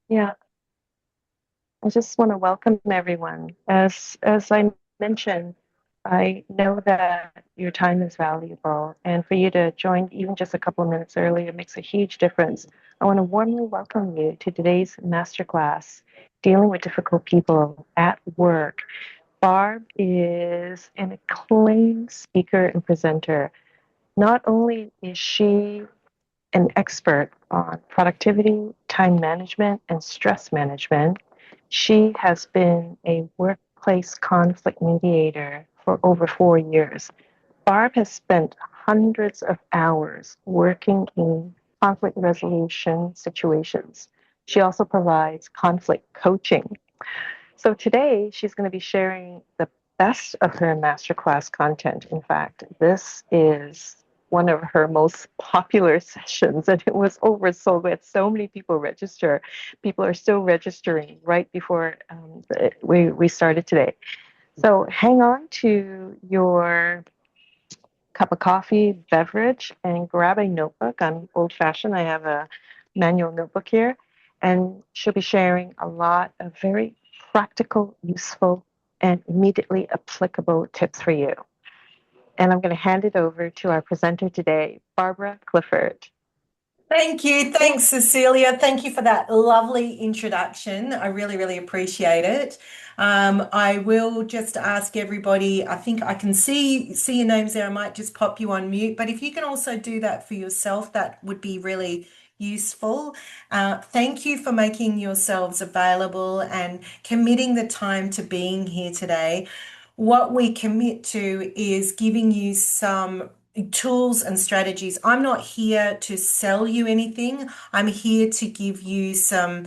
Yeah, I just want to welcome everyone. As I mentioned, I know that your time is valuable, and for you to join even just a couple of minutes early, it makes a huge difference. I want to warmly welcome you to today's masterclass, Dealing with Difficult People at Work. Barb is an acclaimed speaker and presenter. Not only is she an expert on productivity, time management, and stress management. She has been a workplace conflict mediator for over 4 years. Barb has spent hundreds of hours working in conflict resolution situations. She also provides conflict coaching. So today she's going to be sharing the best of her masterclass content. In fact, this is one of her most popular sessions, and it was over so good. So many people register. People are still registering right before we started today. So hang on to your cup of coffee, beverage, and grab a notebook. I'm old fashioned. I have a manual notebook here. And she'll be sharing a lot of very practical, useful, and immediately applicable tips for you. And I'm going to hand it over to our presenter today, Barbara Clifford. Thank you. Thanks, Cecilia. Thank you for that lovely introduction. I really, really appreciate it. I will just ask everybody, I think I can see your names there. I might just pop you on mute, but if you can also do that for yourself, that would be really useful. Thank you for making yourselves available and committing the time to being here today. What we commit to is giving you some tools and strategies. I'm not here to sell you anything. I'm here to give you some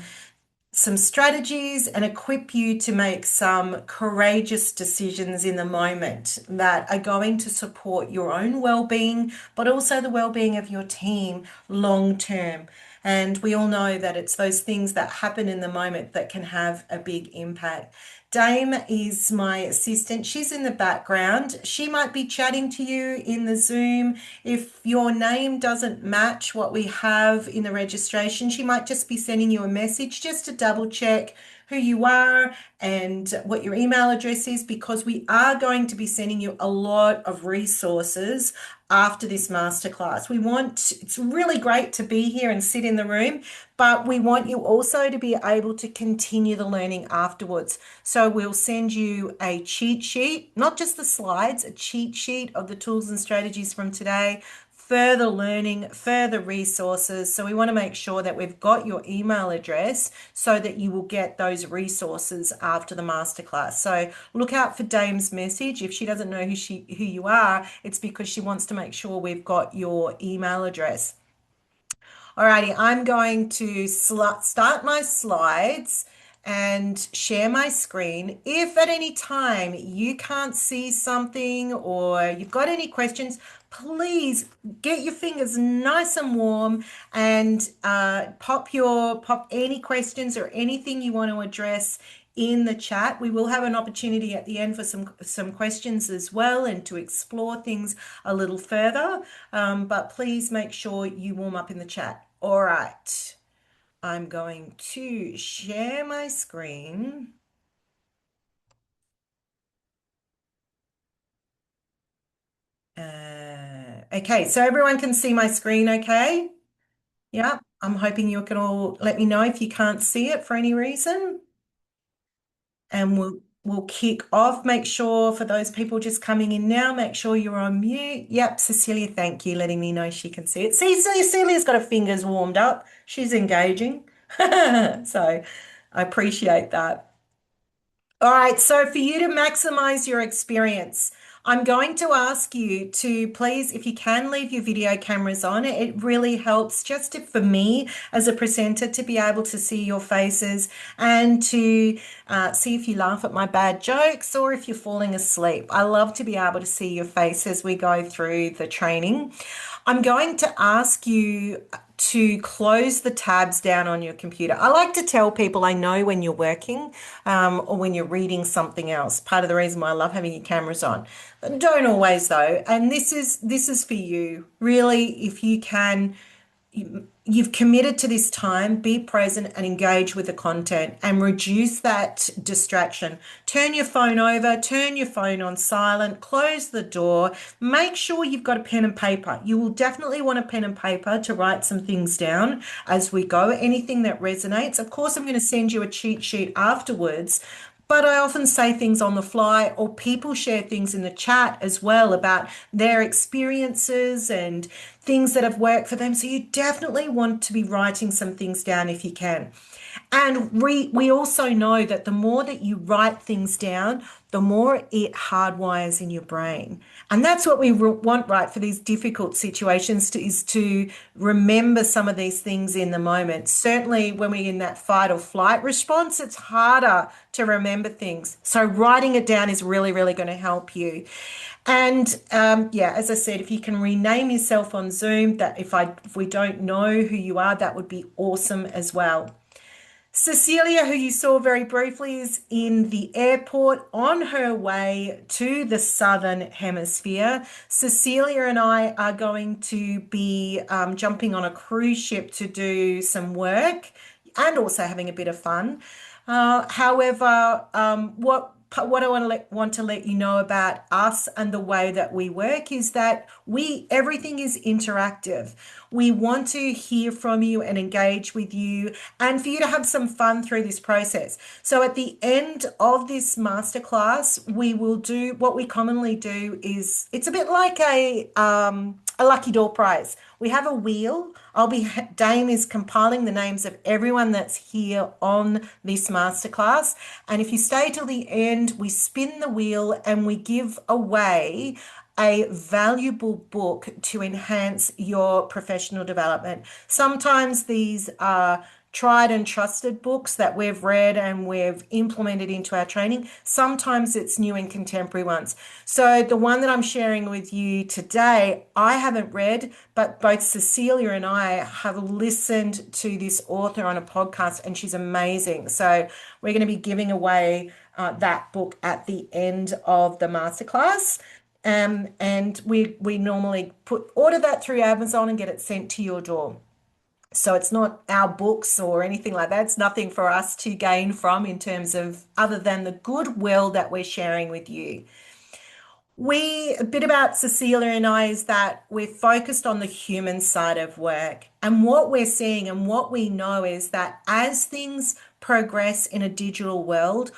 strategies and equip you to make some courageous decisions in the moment that are going to support your own well-being, but also the well-being of your team long term. And we all know that it's those things that happen in the moment that can have a big impact. Dame is my assistant. She's in the background. She might be chatting to you in the Zoom. If your name doesn't match what we have in the registration, she might just be sending you a message just to double check who you are and what your email address is, because we are going to be sending you a lot of resources after this masterclass. It's really great to be here and sit in the room, but we want you also to be able to continue the learning afterwards. So we'll send you a cheat sheet, not just the slides, a cheat sheet of the tools and strategies from today, further learning, further resources. So we want to make sure that we've got your email address so that you will get those resources after the masterclass. So look out for Dame's message. If she doesn't know who you are, it's because she wants to make sure we've got your email address. Alrighty, I'm going to start my slides and share my screen. If at any time you can't see something or you've got any questions, please get your fingers nice and warm and pop any questions or anything you want to address in the chat. We will have an opportunity at the end for some questions as well and to explore things a little further. But please make sure you warm up in the chat. All right, I'm going to share my screen. Okay, so everyone can see my screen, okay? Yeah, I'm hoping you can all let me know if you can't see it for any reason. And we'll kick off. Make sure for those people just coming in now, make sure you're on mute. Yep, Cecilia, thank you, letting me know she can see it. See, Cecilia's got her fingers warmed up. She's engaging. So I appreciate that. All right, so for you to maximize your experience, I'm going to ask you to please, if you can, leave your video cameras on. It really helps for me as a presenter to be able to see your faces and to see if you laugh at my bad jokes or if you're falling asleep. I love to be able to see your face as we go through the training. I'm going to ask you to close the tabs down on your computer. I like to tell people I know when you're working or when you're reading something else. Part of the reason why I love having your cameras on. Don't always though. And this is for you. Really, if you can, you've committed to this time, be present and engage with the content and reduce that distraction. Turn your phone over, turn your phone on silent, close the door, make sure you've got a pen and paper. You will definitely want a pen and paper to write some things down as we go, anything that resonates. Of course, I'm going to send you a cheat sheet afterwards. But I often say things on the fly, or people share things in the chat as well about their experiences and things that have worked for them. So you definitely want to be writing some things down if you can. And we also know that the more that you write things down, the more it hardwires in your brain. And that's what we want, right, for these difficult situations is to remember some of these things in the moment. Certainly when we're in that fight or flight response, it's harder to remember things. So writing it down is really, really going to help you. And yeah, as I said, if you can rename yourself on Zoom, that if we don't know who you are, that would be awesome as well. Cecilia, who you saw very briefly, is in the airport on her way to the Southern Hemisphere. Cecilia and I are going to be jumping on a cruise ship to do some work and also having a bit of fun. However, what I want to let you know about us and the way that we work is that everything is interactive. We want to hear from you and engage with you and for you to have some fun through this process. So at the end of this masterclass, we will do what we commonly do is it's a bit like a lucky door prize. We have a wheel. Dame is compiling the names of everyone that's here on this masterclass. And if you stay till the end, we spin the wheel and we give away a valuable book to enhance your professional development. Sometimes these are tried and trusted books that we've read and we've implemented into our training. Sometimes it's new and contemporary ones. So the one that I'm sharing with you today, I haven't read, but both Cecilia and I have listened to this author on a podcast and she's amazing. So we're going to be giving away that book at the end of the masterclass. And we normally order that through Amazon and get it sent to your door. So it's not our books or anything like that. It's nothing for us to gain from in terms of other than the goodwill that we're sharing with you. A bit about Cecilia and I is that we're focused on the human side of work. And what we're seeing and what we know is that as things progress in a digital world,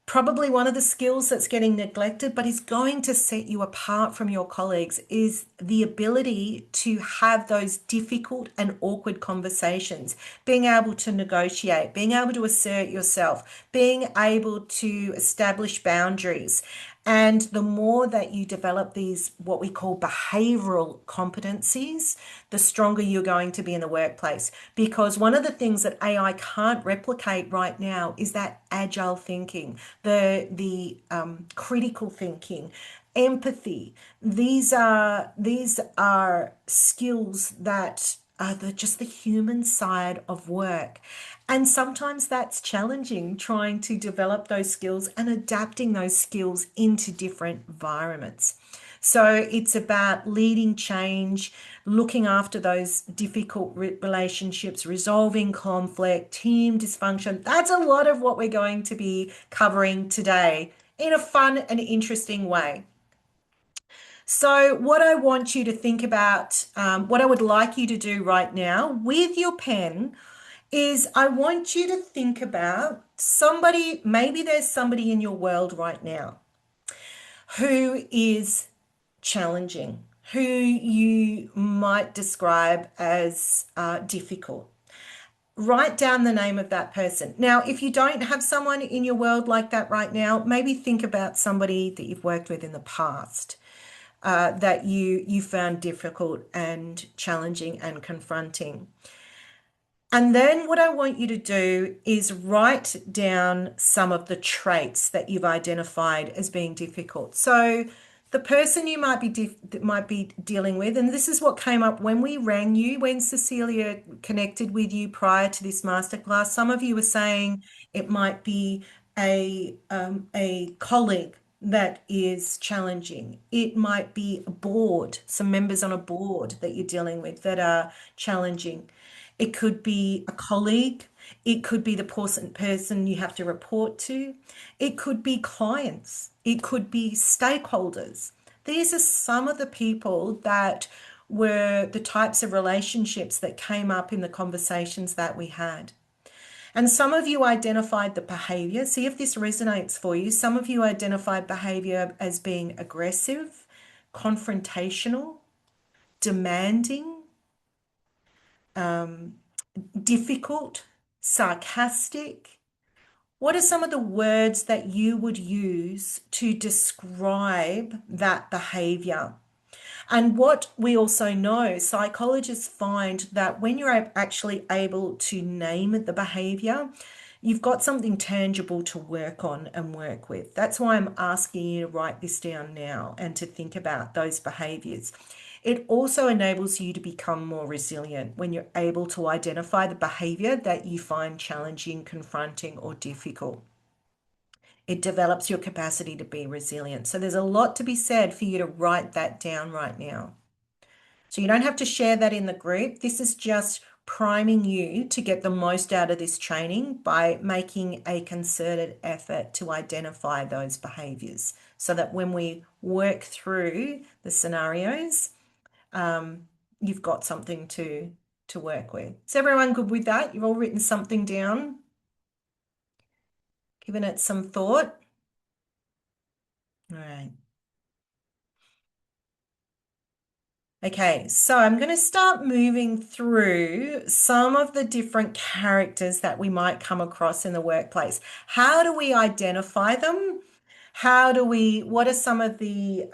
probably one of the skills that's getting neglected, but is going to set you apart from your colleagues, is the ability to have those difficult and awkward conversations, being able to negotiate, being able to assert yourself, being able to establish boundaries. And the more that you develop these, what we call behavioral competencies, the stronger you're going to be in the workplace. Because one of the things that AI can't replicate right now is that agile thinking, the critical thinking, empathy. These are skills that are just the human side of work. And sometimes that's challenging, trying to develop those skills and adapting those skills into different environments. So it's about leading change, looking after those difficult relationships, resolving conflict, team dysfunction. That's a lot of what we're going to be covering today in a fun and interesting way. So, what I want you to think about, what I would like you to do right now with your pen is I want you to think about somebody, maybe there's somebody in your world right now who is challenging, who you might describe as difficult. Write down the name of that person. Now, if you don't have someone in your world like that right now, maybe think about somebody that you've worked with in the past. That you found difficult and challenging and confronting. And then what I want you to do is write down some of the traits that you've identified as being difficult. So the person you might be dealing with, and this is what came up when we rang you, when Cecilia connected with you prior to this masterclass. Some of you were saying it might be a colleague that is challenging. It might be a board, some members on a board that you're dealing with that are challenging. It could be a colleague. It could be the person you have to report to. It could be clients. It could be stakeholders. These are some of the people that were the types of relationships that came up in the conversations that we had. And some of you identified the behavior. See if this resonates for you. Some of you identified behavior as being aggressive, confrontational, demanding, difficult, sarcastic. What are some of the words that you would use to describe that behavior? And what we also know, psychologists find that when you're actually able to name the behavior, you've got something tangible to work on and work with. That's why I'm asking you to write this down now and to think about those behaviors. It also enables you to become more resilient when you're able to identify the behavior that you find challenging, confronting, or difficult. It develops your capacity to be resilient. So there's a lot to be said for you to write that down right now. So you don't have to share that in the group. This is just priming you to get the most out of this training by making a concerted effort to identify those behaviors so that when we work through the scenarios, you've got something to work with. Is everyone good with that? You've all written something down, given it some thought. All right. Okay, so I'm going to start moving through some of the different characters that we might come across in the workplace. How do we identify them? What are some of the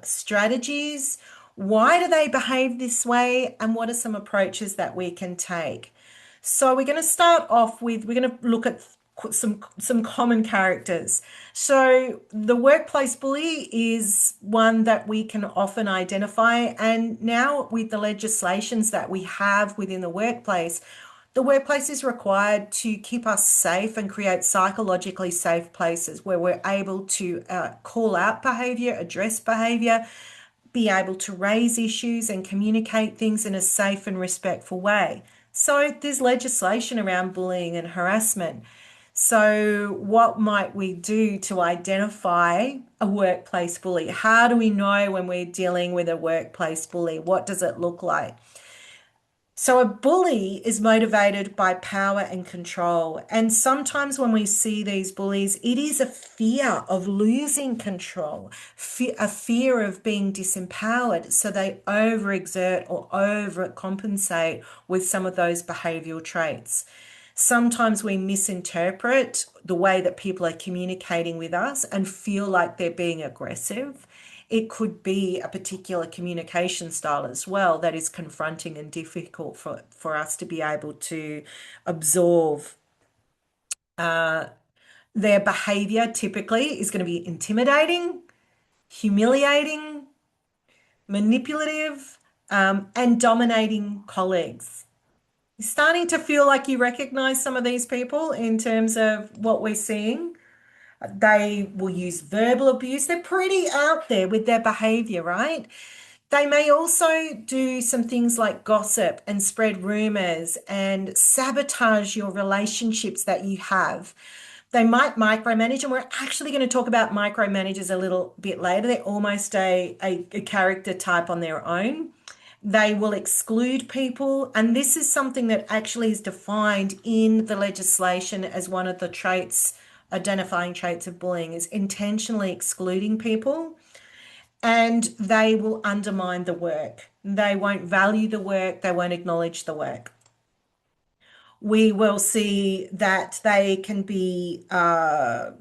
strategies? Why do they behave this way? And what are some approaches that we can take? So we're going to start off with, we're going to look at some common characters. So the workplace bully is one that we can often identify, and now with the legislations that we have within the workplace is required to keep us safe and create psychologically safe places where we're able to call out behavior, address behavior, be able to raise issues and communicate things in a safe and respectful way. So there's legislation around bullying and harassment. So what might we do to identify a workplace bully? How do we know when we're dealing with a workplace bully? What does it look like? So a bully is motivated by power and control. And sometimes when we see these bullies, it is a fear of losing control, a fear of being disempowered. So they overexert or overcompensate with some of those behavioral traits. Sometimes we misinterpret the way that people are communicating with us and feel like they're being aggressive. It could be a particular communication style as well that is confronting and difficult for us to be able to absorb. Their behavior typically is going to be intimidating, humiliating, manipulative, and dominating colleagues. You're starting to feel like you recognize some of these people in terms of what we're seeing. They will use verbal abuse. They're pretty out there with their behavior, right? They may also do some things like gossip and spread rumors and sabotage your relationships that you have. They might micromanage, and we're actually going to talk about micromanagers a little bit later. They're almost a character type on their own. They will exclude people, and this is something that actually is defined in the legislation as one of the traits, identifying traits of bullying, is intentionally excluding people, and they will undermine the work. They won't value the work, they won't acknowledge the work. We will see that they can be, their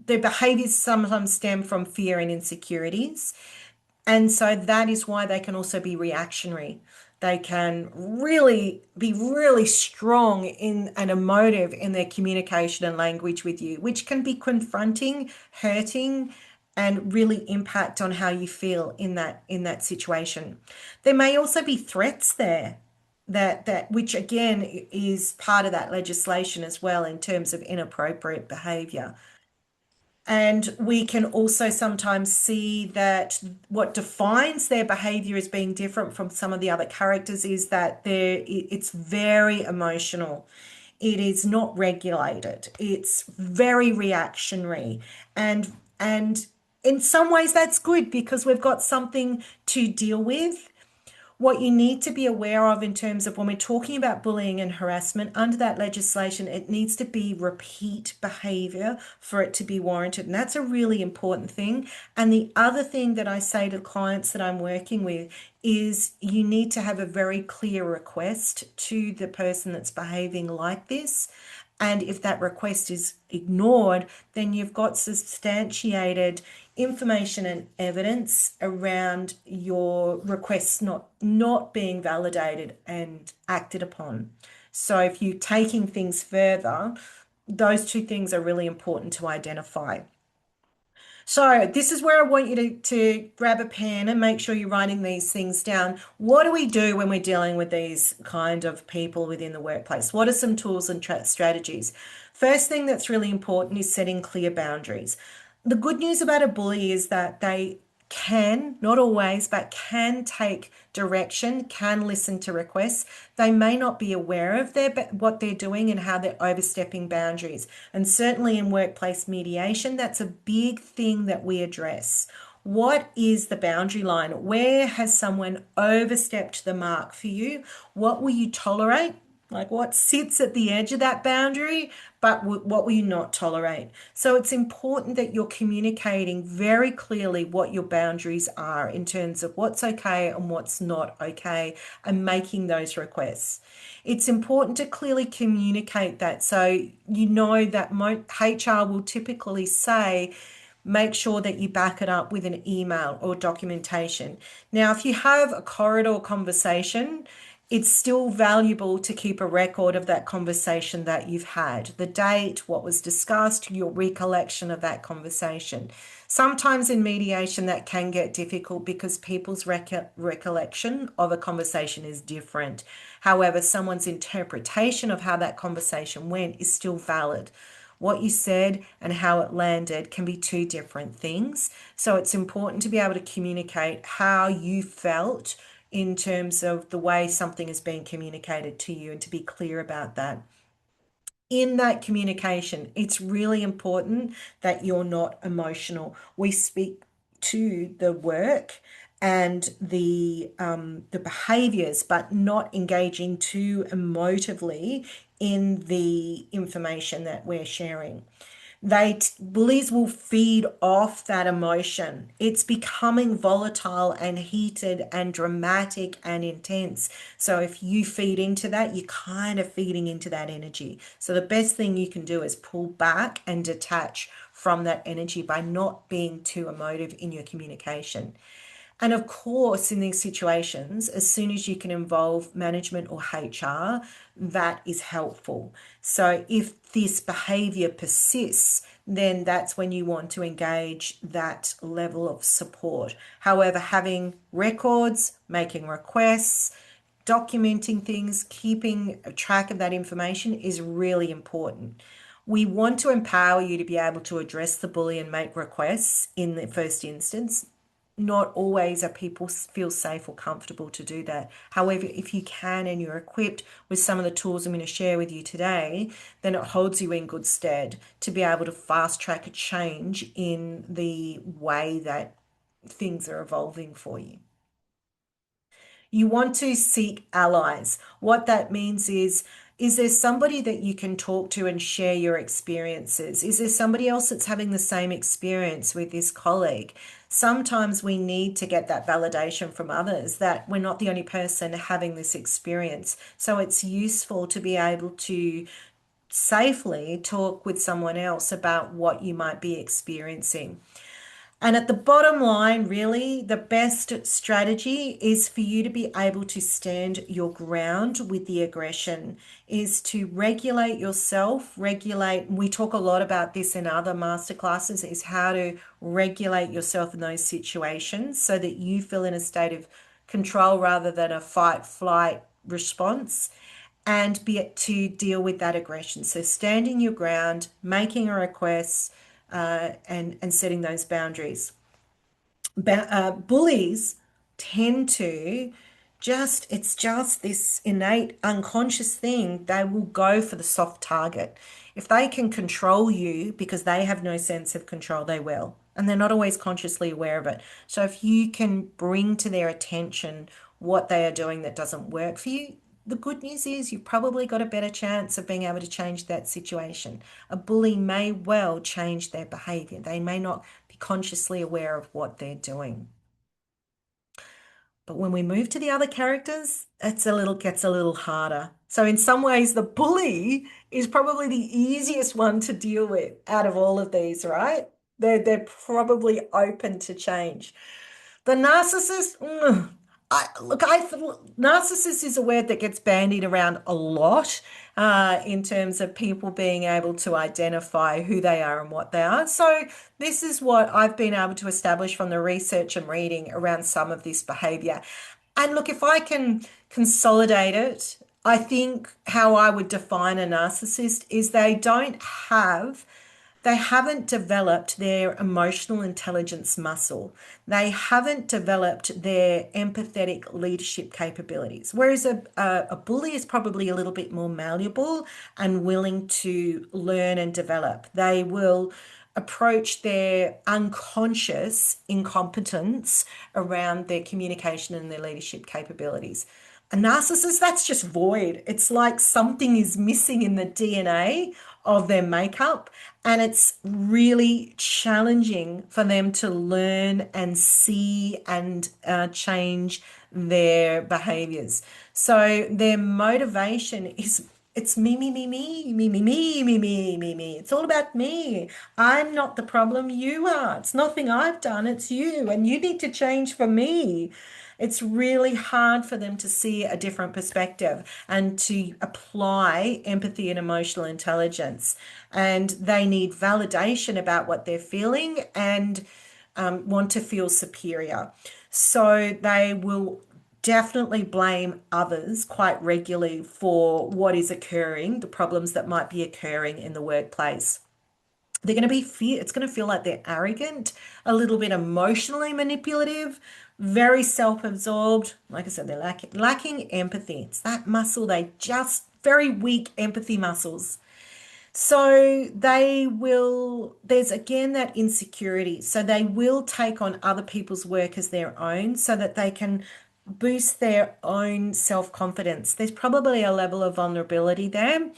behaviors sometimes stem from fear and insecurities. And so that is why they can also be reactionary. They can really be really strong in and emotive in their communication and language with you, which can be confronting, hurting, and really impact on how you feel in that situation. There may also be threats there that which again is part of that legislation as well in terms of inappropriate behavior. And we can also sometimes see that what defines their behavior as being different from some of the other characters is that it's very emotional. It is not regulated. It's very reactionary. And in some ways that's good because we've got something to deal with. What you need to be aware of in terms of when we're talking about bullying and harassment under that legislation, it needs to be repeat behavior for it to be warranted. And that's a really important thing. And the other thing that I say to clients that I'm working with is you need to have a very clear request to the person that's behaving like this. And if that request is ignored, then you've got substantiated information and evidence around your requests not being validated and acted upon. So if you're taking things further, those two things are really important to identify. So this is where I want you to grab a pen and make sure you're writing these things down. What do we do when we're dealing with these kind of people within the workplace? What are some tools and strategies? First thing that's really important is setting clear boundaries. The good news about a bully is that they can, not always, but can take direction, can listen to requests. They may not be aware of what they're doing and how they're overstepping boundaries. And certainly in workplace mediation, that's a big thing that we address. What is the boundary line? Where has someone overstepped the mark for you? What will you tolerate? Like what sits at the edge of that boundary, but what will you not tolerate? So it's important that you're communicating very clearly what your boundaries are in terms of what's okay and what's not okay and making those requests. It's important to clearly communicate that so you know that HR will typically say, make sure that you back it up with an email or documentation. Now, if you have a corridor conversation, it's still valuable to keep a record of that conversation that you've had, the date, what was discussed, your recollection of that conversation. Sometimes in mediation that can get difficult because people's recollection of a conversation is different. However, someone's interpretation of how that conversation went is still valid. What you said and how it landed can be two different things. So it's important to be able to communicate how you felt in terms of the way something is being communicated to you and to be clear about that. In that communication, it's really important that you're not emotional. We speak to the work and the behaviors, but not engaging too emotively in the information that we're sharing. Bullies will feed off that emotion. It's becoming volatile and heated and dramatic and intense. So if you feed into that, you're kind of feeding into that energy. So the best thing you can do is pull back and detach from that energy by not being too emotive in your communication. And of course, in these situations, as soon as you can involve management or HR, that is helpful. So if this behavior persists, then that's when you want to engage that level of support. However, having records, making requests, documenting things, keeping track of that information is really important. We want to empower you to be able to address the bully and make requests in the first instance. Not always are people feel safe or comfortable to do that. However, if you can and you're equipped with some of the tools I'm going to share with you today, then it holds you in good stead to be able to fast track a change in the way that things are evolving for you. You want to seek allies. What that means is there somebody that you can talk to and share your experiences? Is there somebody else that's having the same experience with this colleague? Sometimes we need to get that validation from others that we're not the only person having this experience. So it's useful to be able to safely talk with someone else about what you might be experiencing. And at the bottom line, really, the best strategy is for you to be able to stand your ground with the aggression, is to regulate yourself, regulate. We talk a lot about this in other masterclasses, is how to regulate yourself in those situations so that you feel in a state of control rather than a fight, flight response and be to deal with that aggression. So standing your ground, making a request, and setting those boundaries. Bullies tend to it's just this innate unconscious thing. They will go for the soft target. If they can control you because they have no sense of control, they will. And they're not always consciously aware of it. So if you can bring to their attention what they are doing that doesn't work for you, the good news is you've probably got a better chance of being able to change that situation. A bully may well change their behavior. They may not be consciously aware of what they're doing. But when we move to the other characters, gets a little harder. So in some ways, the bully is probably the easiest one to deal with out of all of these, right? They're probably open to change. The narcissist, narcissist is a word that gets bandied around a lot in terms of people being able to identify who they are and what they are. So this is what I've been able to establish from the research and reading around some of this behavior. And look, if I can consolidate it, I think how I would define a narcissist is they haven't developed their emotional intelligence muscle. They haven't developed their empathetic leadership capabilities. Whereas a bully is probably a little bit more malleable and willing to learn and develop. They will approach their unconscious incompetence around their communication and their leadership capabilities. A narcissist, that's just void. It's like something is missing in the DNA of their makeup, and it's really challenging for them to learn and see and change their behaviors. So their motivation is it's me, me, me, me, me, me, me, me, me, me, me. It's all about me. I'm not the problem, you are. It's nothing I've done, it's you, and you need to change for me. It's really hard for them to see a different perspective and to apply empathy and emotional intelligence. And they need validation about what they're feeling and want to feel superior. So they will definitely blame others quite regularly for what is occurring, the problems that might be occurring in the workplace. They're going to be it's going to feel like they're arrogant, a little bit emotionally manipulative, very self-absorbed. Like I said, they're lacking empathy. It's that muscle, they just very weak empathy muscles. So there's again that insecurity. So they will take on other people's work as their own so that they can boost their own self-confidence. There's probably a level of vulnerability there,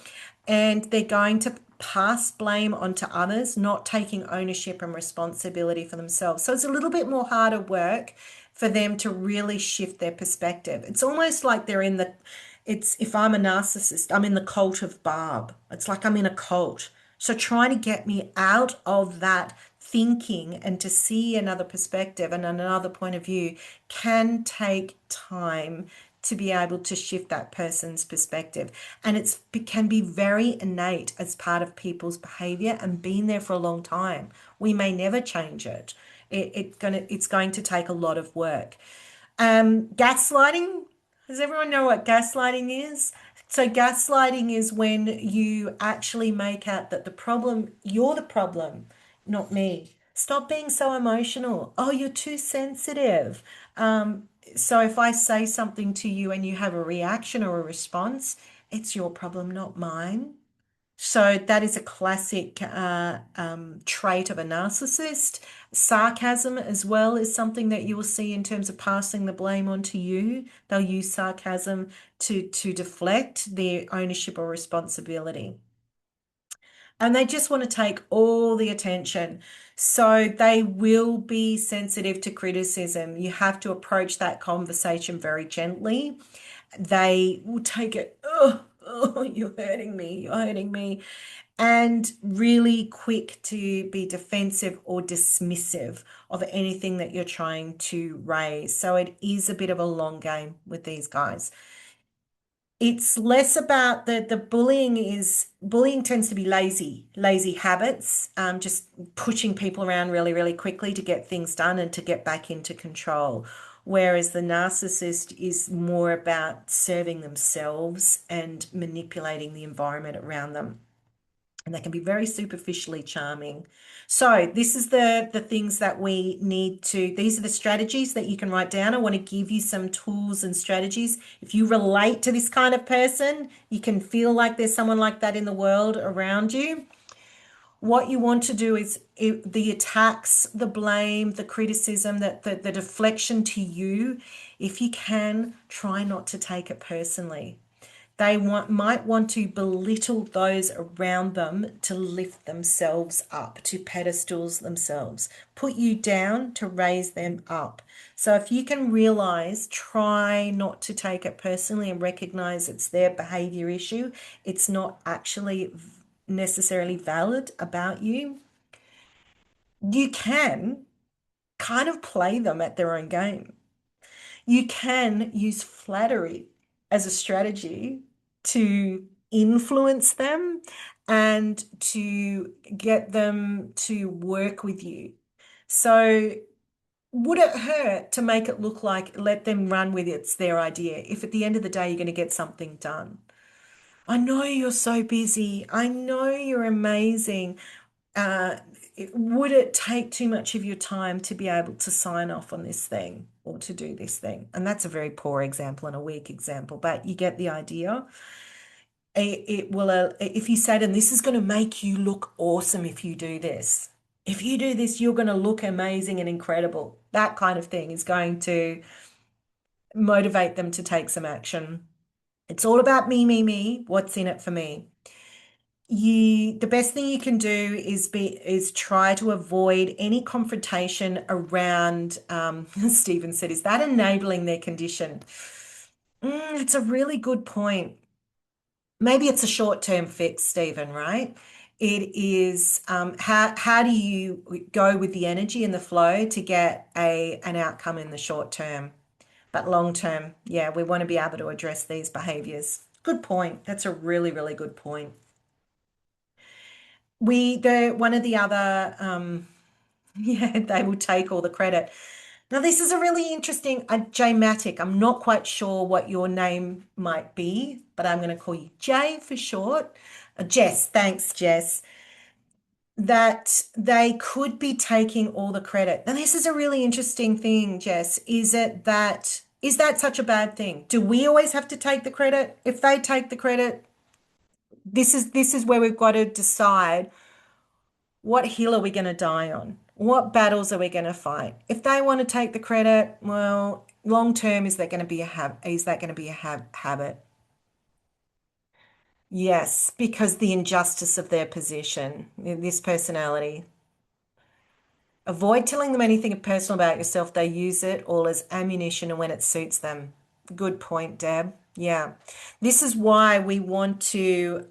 and they're going to pass blame onto others, not taking ownership and responsibility for themselves. So it's a little bit more harder work for them to really shift their perspective. It's almost like it's if I'm a narcissist, I'm in the cult of Barb. It's like I'm in a cult. So trying to get me out of that thinking and to see another perspective and another point of view can take time to be able to shift that person's perspective. And it can be very innate as part of people's behavior and been there for a long time. We may never change it. It's going to take a lot of work. Gaslighting. Does everyone know what gaslighting is? So gaslighting is when you actually make out that you're the problem, not me. Stop being so emotional. Oh, you're too sensitive. So if I say something to you and you have a reaction or a response, it's your problem, not mine. So that is a classic trait of a narcissist. Sarcasm as well is something that you will see in terms of passing the blame onto you. They'll use sarcasm to deflect their ownership or responsibility. And they just want to take all the attention. So they will be sensitive to criticism. You have to approach that conversation very gently. They will take it, oh, you're hurting me, you're hurting me, and really quick to be defensive or dismissive of anything that you're trying to raise. So it is a bit of a long game with these guys. It's less about the bullying tends to be lazy habits, just pushing people around really, really quickly to get things done and to get back into control. Whereas the narcissist is more about serving themselves and manipulating the environment around them. and they can be very superficially charming. So this is the things that we need to, these are the strategies that you can write down. I want to give you some tools and strategies. If you relate to this kind of person, you can feel like there's someone like that in the world around you. What you want to do is the attacks, the blame, the criticism, the deflection to you, if you can, try not to take it personally. Might want to belittle those around them to lift themselves up, to pedestals themselves, put you down to raise them up. So if you can realize, try not to take it personally and recognize it's their behavior issue. It's not actually necessarily valid about you. You can kind of play them at their own game. You can use flattery as a strategy to influence them and to get them to work with you. So, would it hurt to make it look like let them run with it, it's their idea, if at the end of the day you're going to get something done? I know you're so busy. I know you're amazing. Uh, would it take too much of your time to be able to sign off on this thing or to do this thing? And that's a very poor example and a weak example, but you get the idea. It will, if you say to them, this is going to make you look awesome if you do this. If you do this, you're going to look amazing and incredible. That kind of thing is going to motivate them to take some action. It's all about me, me, me. What's in it for me? The best thing you can do is try to avoid any confrontation around Stephen said, is that enabling their condition? It's a really good point. Maybe it's a short-term fix, Stephen, right? It is how do you go with the energy and the flow to get an outcome in the short term? But long term, yeah, we want to be able to address these behaviors. Good point. That's a really, really good point. One of the other, yeah, they will take all the credit. Now, this is a really interesting, Jay Matic. I'm not quite sure what your name might be, but I'm going to call you Jay for short. Jess, thanks, Jess. That they could be taking all the credit. Now, this is a really interesting thing, Jess. Is that such a bad thing? Do we always have to take the credit? If they take the credit, this is where we've got to decide what hill are we going to die on? What battles are we going to fight? If they want to take the credit, well, long term, is that going to be a habit? Yes, because the injustice of their position, this personality. Avoid telling them anything personal about yourself. They use it all as ammunition and when it suits them. Good point, Deb. Yeah. This is why we want to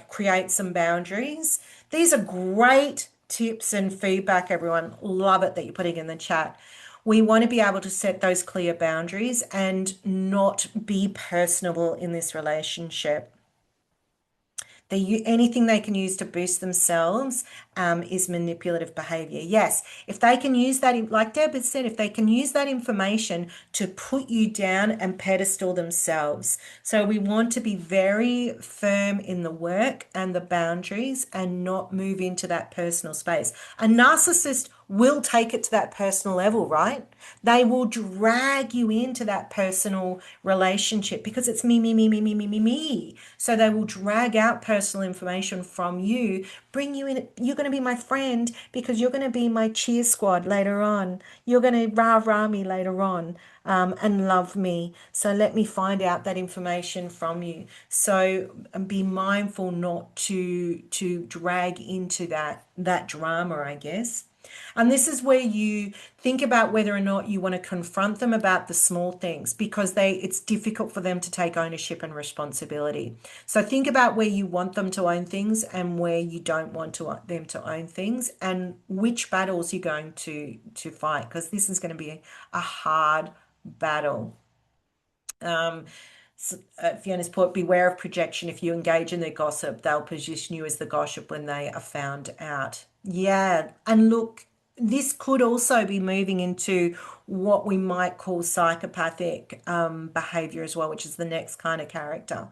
create some boundaries. These are great tips and feedback, everyone. Love it that you're putting in the chat. We want to be able to set those clear boundaries and not be personable in this relationship. Anything they can use to boost themselves is manipulative behavior. Yes, if they can use that, like Deb has said, if they can use that information to put you down and pedestal themselves. So we want to be very firm in the work and the boundaries and not move into that personal space. A narcissist will take it to that personal level, right? They will drag you into that personal relationship because it's me, me, me, me, me, me, me, me. So they will drag out personal information from you, bring you in. You're going to be my friend because you're going to be my cheer squad later on. You're going to rah-rah me later on. And love me. So let me find out that information from you. So be mindful not to drag into that drama, I guess. And this is where you think about whether or not you want to confront them about the small things because it's difficult for them to take ownership and responsibility. So think about where you want them to own things and where you don't want them to own things and which battles you're going to fight because this is going to be a hard battle. Fiona's put, beware of projection. If you engage in their gossip, they'll position you as the gossip when they are found out. Yeah. And look, this could also be moving into what we might call psychopathic behavior as well, which is the next kind of character.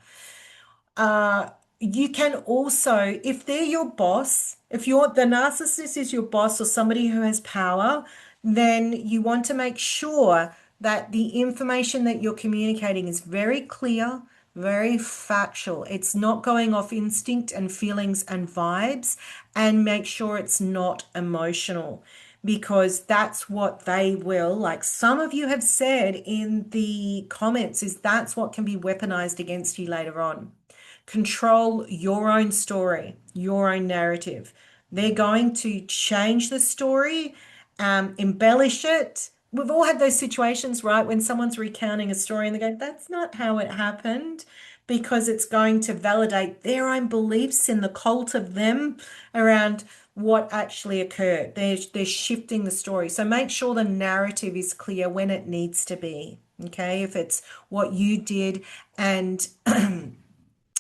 you can also, if they're your boss, if you're the narcissist is your boss or somebody who has power, then you want to make sure that the information that you're communicating is very clear, very factual. It's not going off instinct and feelings and vibes, and make sure it's not emotional because that's what they will. Like some of you have said in the comments, is that's what can be weaponized against you later on. Control your own story, your own narrative. They're going to change the story, embellish it. We've all had those situations, right? When someone's recounting a story and they go, that's not how it happened, because it's going to validate their own beliefs in the cult of them around what actually occurred. They're shifting the story. So make sure the narrative is clear when it needs to be. Okay, if it's what you did and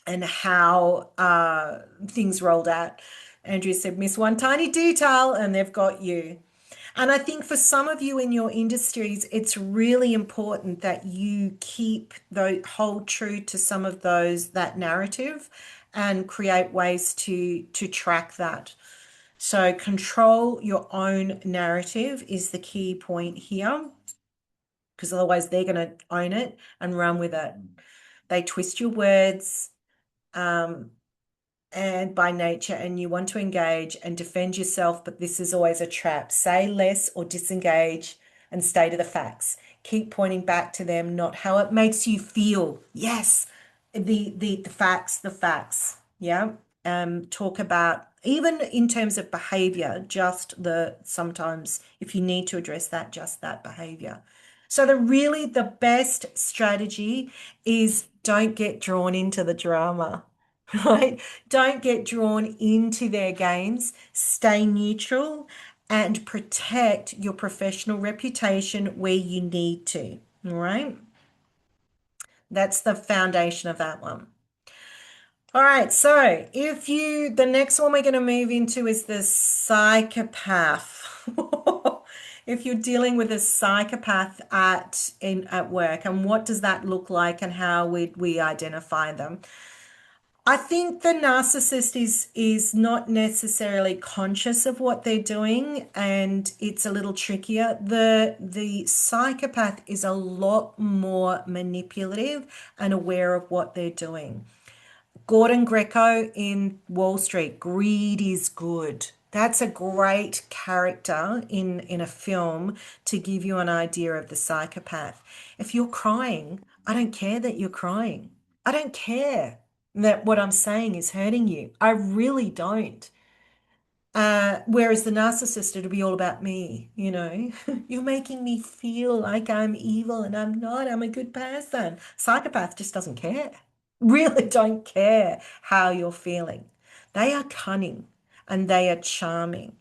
and how things rolled out. Andrew said, miss one tiny detail and they've got you. And I think for some of you in your industries, it's really important that you keep hold true to some of that narrative and create ways to track that. So control your own narrative is the key point here, because otherwise they're going to own it and run with it. They twist your words. And by nature, and you want to engage and defend yourself, but this is always a trap. Say less or disengage and stay to the facts. Keep pointing back to them, not how it makes you feel. Yes, the facts, the facts. Yeah. Talk about even in terms of behavior, just the sometimes if you need to address that, just that behavior. So the best strategy is don't get drawn into the drama. Right? Don't get drawn into their games. Stay neutral and protect your professional reputation where you need to. All right? That's the foundation of that one. All right, so the next one we're going to move into is the psychopath. If you're dealing with a psychopath at work, and what does that look like, and how we identify them? I think the narcissist is not necessarily conscious of what they're doing, and it's a little trickier. The psychopath is a lot more manipulative and aware of what they're doing. Gordon Greco in Wall Street, greed is good. That's a great character in a film to give you an idea of the psychopath. If you're crying, I don't care that you're crying. I don't care that what I'm saying is hurting you. I really don't. Whereas the narcissist, it'll be all about me, you know. You're making me feel like I'm evil and I'm not. I'm a good person. Psychopath just doesn't care. Really don't care how you're feeling. They are cunning and they are charming.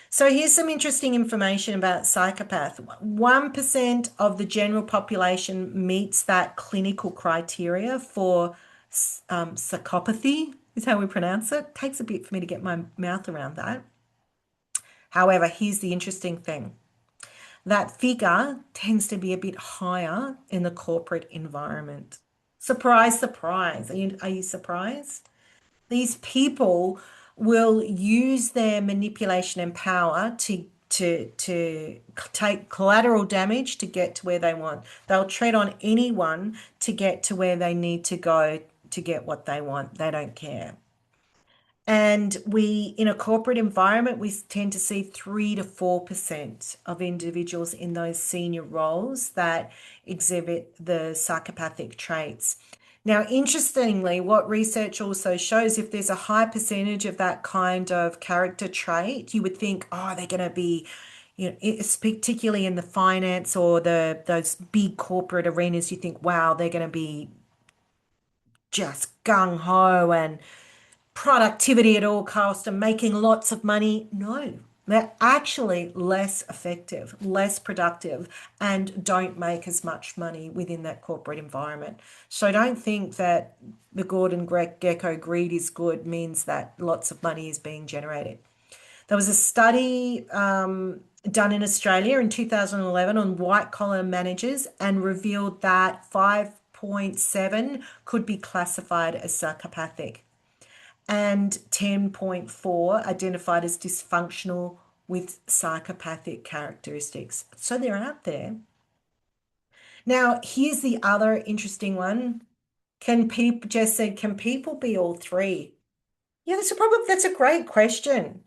So here's some interesting information about psychopath. 1% of the general population meets that clinical criteria for psychopathy, is how we pronounce it. Takes a bit for me to get my mouth around that. However, here's the interesting thing. That figure tends to be a bit higher in the corporate environment. Surprise, surprise. Are you surprised? These people will use their manipulation and power to take collateral damage to get to where they want. They'll tread on anyone to get to where they need to go to get what they want. They don't care. And in a corporate environment, we tend to see 3 to 4% of individuals in those senior roles that exhibit the psychopathic traits. Now, interestingly, what research also shows, if there's a high percentage of that kind of character trait, you would think, oh, they're going to be, you know, it's particularly in the finance or those big corporate arenas, you think, wow, they're going to be just gung ho and productivity at all cost and making lots of money. No, they're actually less effective, less productive, and don't make as much money within that corporate environment. So don't think that the Gordon Gecko greed is good means that lots of money is being generated. There was a study done in Australia in 2011 on white collar managers and revealed that 9.7 could be classified as psychopathic, and 10.4 identified as dysfunctional with psychopathic characteristics. So they're out there. Now, here's the other interesting one. Can people, Jess said, can people be all three? Yeah, that's a great question.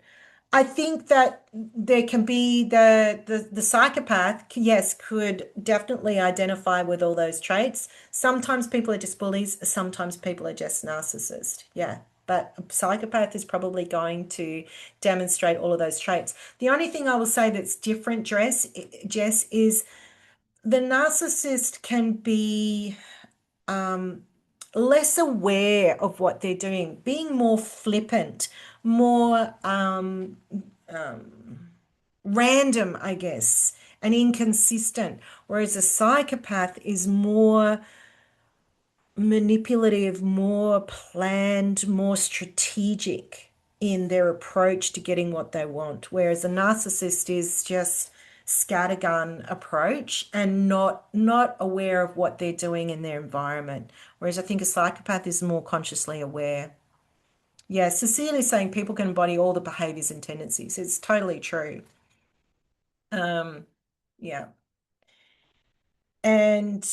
I think that there can be the psychopath, yes, could definitely identify with all those traits. Sometimes people are just bullies, sometimes people are just narcissists. Yeah. But a psychopath is probably going to demonstrate all of those traits. The only thing I will say that's different, Jess, is the narcissist can be less aware of what they're doing, being more flippant, more random, I guess, and inconsistent. Whereas a psychopath is more manipulative, more planned, more strategic in their approach to getting what they want. Whereas a narcissist is just scattergun approach and not aware of what they're doing in their environment. Whereas I think a psychopath is more consciously aware. Yeah, Cecilia is saying people can embody all the behaviors and tendencies. It's totally true. Yeah. And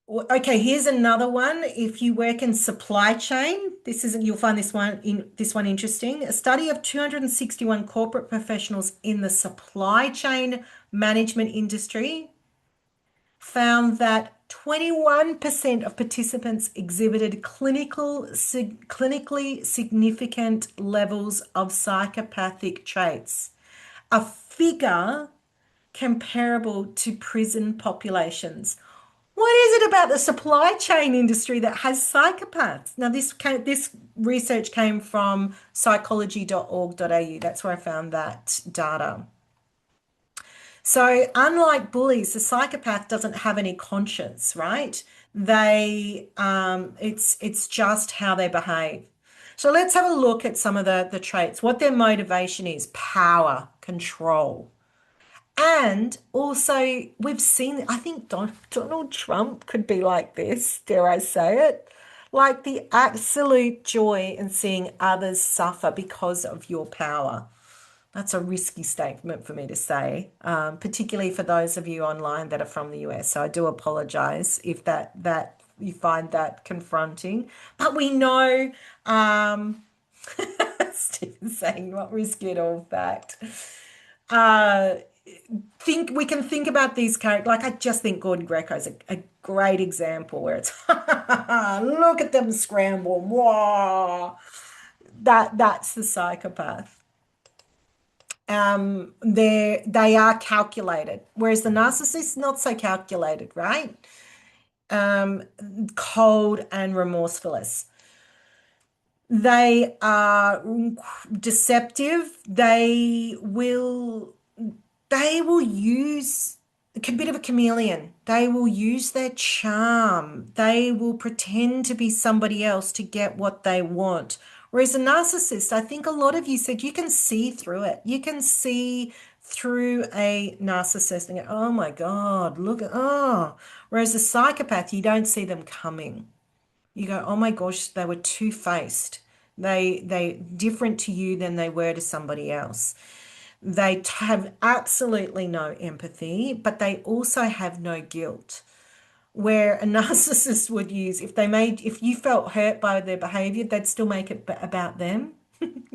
okay, here's another one. If you work in supply chain, this isn't, you'll find this one interesting. A study of 261 corporate professionals in the supply chain management industry found that 21% of participants exhibited clinically significant levels of psychopathic traits, a figure comparable to prison populations. What is it about the supply chain industry that has psychopaths? Now, this research came from psychology.org.au. That's where I found that data. So, unlike bullies, the psychopath doesn't have any conscience, right? It's just how they behave. So let's have a look at some of the traits, what their motivation is: power, control. And also, we've seen, I think Donald Trump could be like this, dare I say it? Like the absolute joy in seeing others suffer because of your power. That's a risky statement for me to say, particularly for those of you online that are from the US. So I do apologize if that you find that confronting. But we know, Stephen's saying not risky at all, fact. Uh, we can think about these characters. Like I just think Gordon Greco is a great example where it's look at them scramble. Whoa. That's the psychopath. They are calculated, whereas the narcissist not so calculated, right? Cold and remorsefulness. They are deceptive. They will use a bit of a chameleon. They will use their charm. They will pretend to be somebody else to get what they want. Whereas a narcissist, I think a lot of you said you can see through it. You can see through a narcissist and go, oh my God, look at, oh. Whereas a psychopath, you don't see them coming. You go, oh my gosh, they were two-faced. They different to you than they were to somebody else. They have absolutely no empathy, but they also have no guilt. Where a narcissist would use, if you felt hurt by their behavior, they'd still make it about them.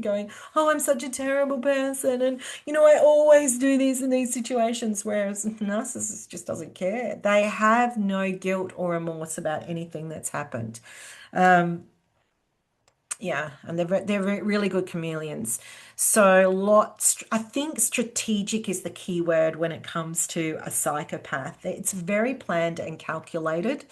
Going, oh, I'm such a terrible person. And, I always do this in these situations. Whereas a narcissist just doesn't care. They have no guilt or remorse about anything that's happened. Yeah, and they're really good chameleons. So I think strategic is the key word when it comes to a psychopath. It's very planned and calculated,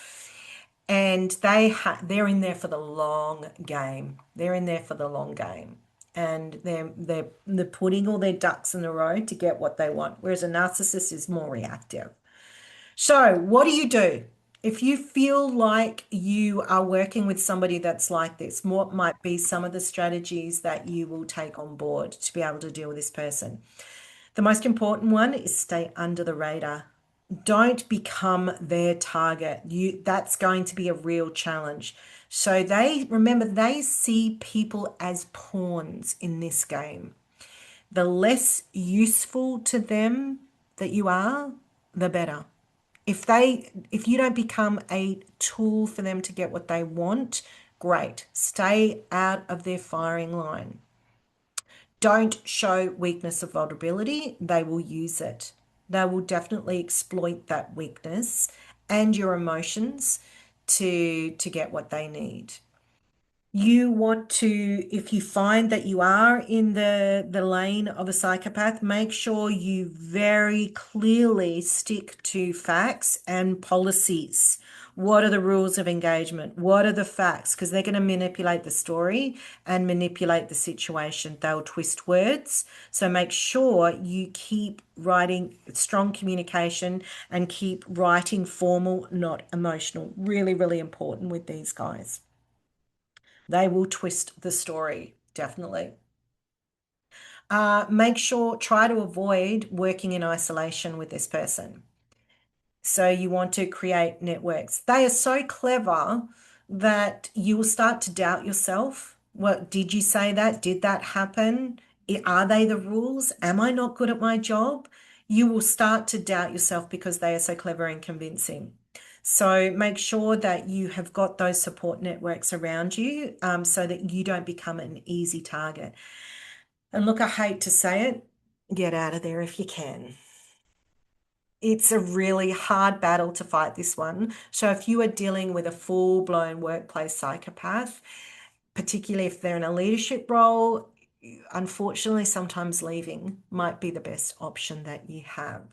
and they're in there for the long game. They're in there for the long game, and they're putting all their ducks in a row to get what they want. Whereas a narcissist is more reactive. So, what do you do? If you feel like you are working with somebody that's like this, what might be some of the strategies that you will take on board to be able to deal with this person? The most important one is stay under the radar. Don't become their target. That's going to be a real challenge. So remember, they see people as pawns in this game. The less useful to them that you are, the better. If you don't become a tool for them to get what they want, great. Stay out of their firing line. Don't show weakness or vulnerability. They will use it. They will definitely exploit that weakness and your emotions to get what they need. You want to, if you find that you are in the lane of a psychopath, make sure you very clearly stick to facts and policies. What are the rules of engagement? What are the facts? Because they're going to manipulate the story and manipulate the situation. They'll twist words. So make sure you keep writing strong communication and keep writing formal, not emotional. Really, really important with these guys. They will twist the story, definitely. Make sure, try to avoid working in isolation with this person. So you want to create networks. They are so clever that you will start to doubt yourself. What did you say that? Did that happen? Are they the rules? Am I not good at my job? You will start to doubt yourself because they are so clever and convincing. So make sure that you have got those support networks around you so that you don't become an easy target. And look, I hate to say it, get out of there if you can. It's a really hard battle to fight this one. So if you are dealing with a full-blown workplace psychopath, particularly if they're in a leadership role, unfortunately, sometimes leaving might be the best option that you have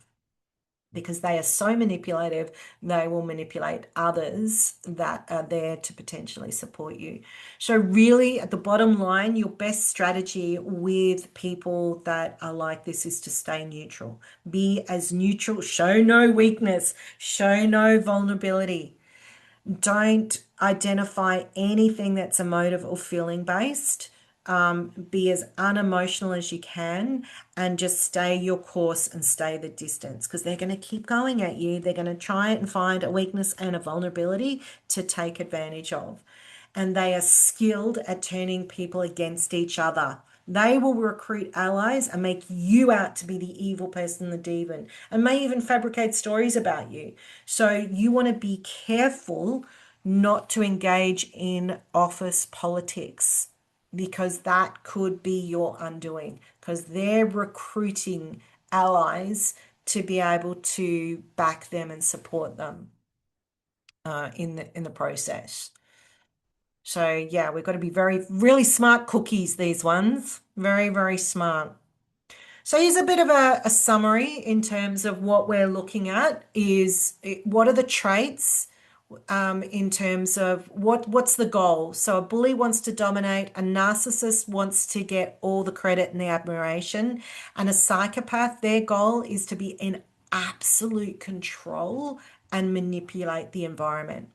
because they are so manipulative, they will manipulate others that are there to potentially support you. So, really, at the bottom line, your best strategy with people that are like this is to stay neutral. Be as neutral, show no weakness, show no vulnerability. Don't identify anything that's emotive or feeling based. Be as unemotional as you can and just stay your course and stay the distance because they're going to keep going at you. They're going to try and find a weakness and a vulnerability to take advantage of. And they are skilled at turning people against each other. They will recruit allies and make you out to be the evil person, the demon, and may even fabricate stories about you. So you want to be careful not to engage in office politics because that could be your undoing because they're recruiting allies to be able to back them and support them in the process. So yeah, we've got to be really smart cookies, these ones. Very, very smart. So here's a bit of a summary in terms of what we're looking at is what are the traits in terms of what's the goal. So a bully wants to dominate, a narcissist wants to get all the credit and the admiration, and a psychopath, their goal is to be in absolute control and manipulate the environment.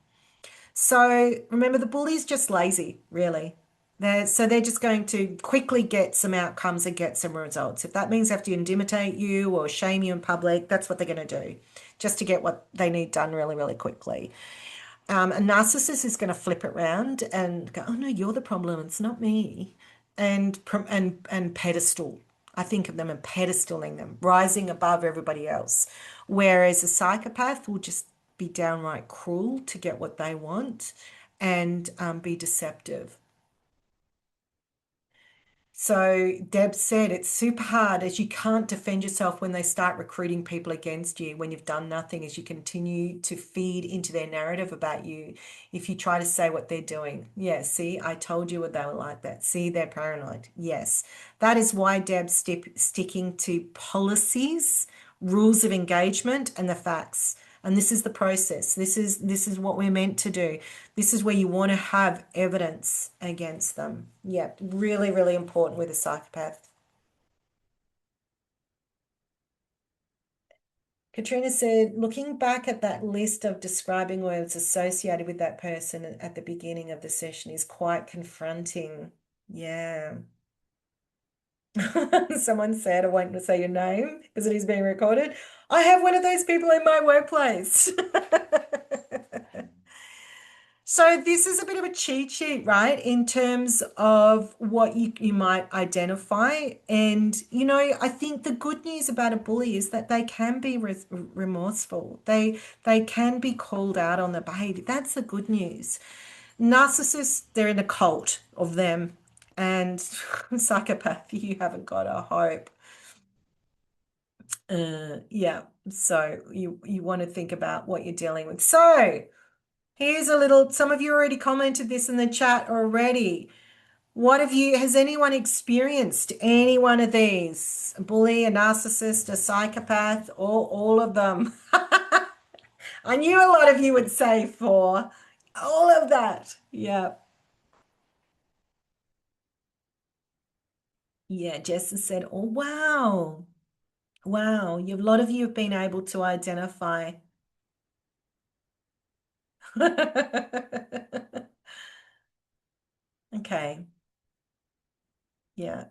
So remember, the bully's just lazy, really. So they're just going to quickly get some outcomes and get some results. If that means they have to intimidate you or shame you in public, that's what they're going to do, just to get what they need done really, really quickly. A narcissist is going to flip it around and go, "Oh no, you're the problem. It's not me," and pedestal. I think of them and pedestaling them, rising above everybody else. Whereas a psychopath will just be downright cruel to get what they want and be deceptive. So Deb said it's super hard as you can't defend yourself when they start recruiting people against you when you've done nothing as you continue to feed into their narrative about you. If you try to say what they're doing, yeah, see, I told you they were like that. See, they're paranoid. Yes, that is why Deb's sticking to policies, rules of engagement, and the facts. And this is the process. This is what we're meant to do. This is where you want to have evidence against them. Yeah, really, really important with a psychopath. Katrina said, looking back at that list of describing words associated with that person at the beginning of the session is quite confronting. Yeah. Someone said, I won't say your name because it is being recorded. I have one of those people in my workplace. So this is a bit of a cheat sheet, right? In terms of what you might identify. And, I think the good news about a bully is that they can be remorseful. They can be called out on their behavior. That's the good news. Narcissists, they're in a cult of them. And psychopath, you haven't got a hope. Yeah. So you want to think about what you're dealing with. So here's a little, some of you already commented this in the chat already. Has anyone experienced any one of these? A bully, a narcissist, a psychopath, or all of them? I knew a lot of you would say four. All of that. Yeah. Yeah, Jess has said, oh, wow. Wow. A lot of you have been able to identify. Okay. Yeah.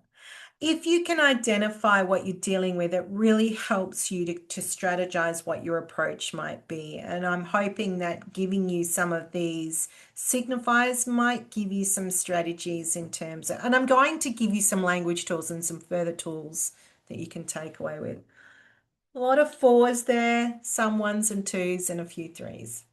If you can identify what you're dealing with, it really helps you to strategize what your approach might be. And I'm hoping that giving you some of these signifiers might give you some strategies in terms of, and I'm going to give you some language tools and some further tools that you can take away with. A lot of fours there, some ones and twos, and a few threes.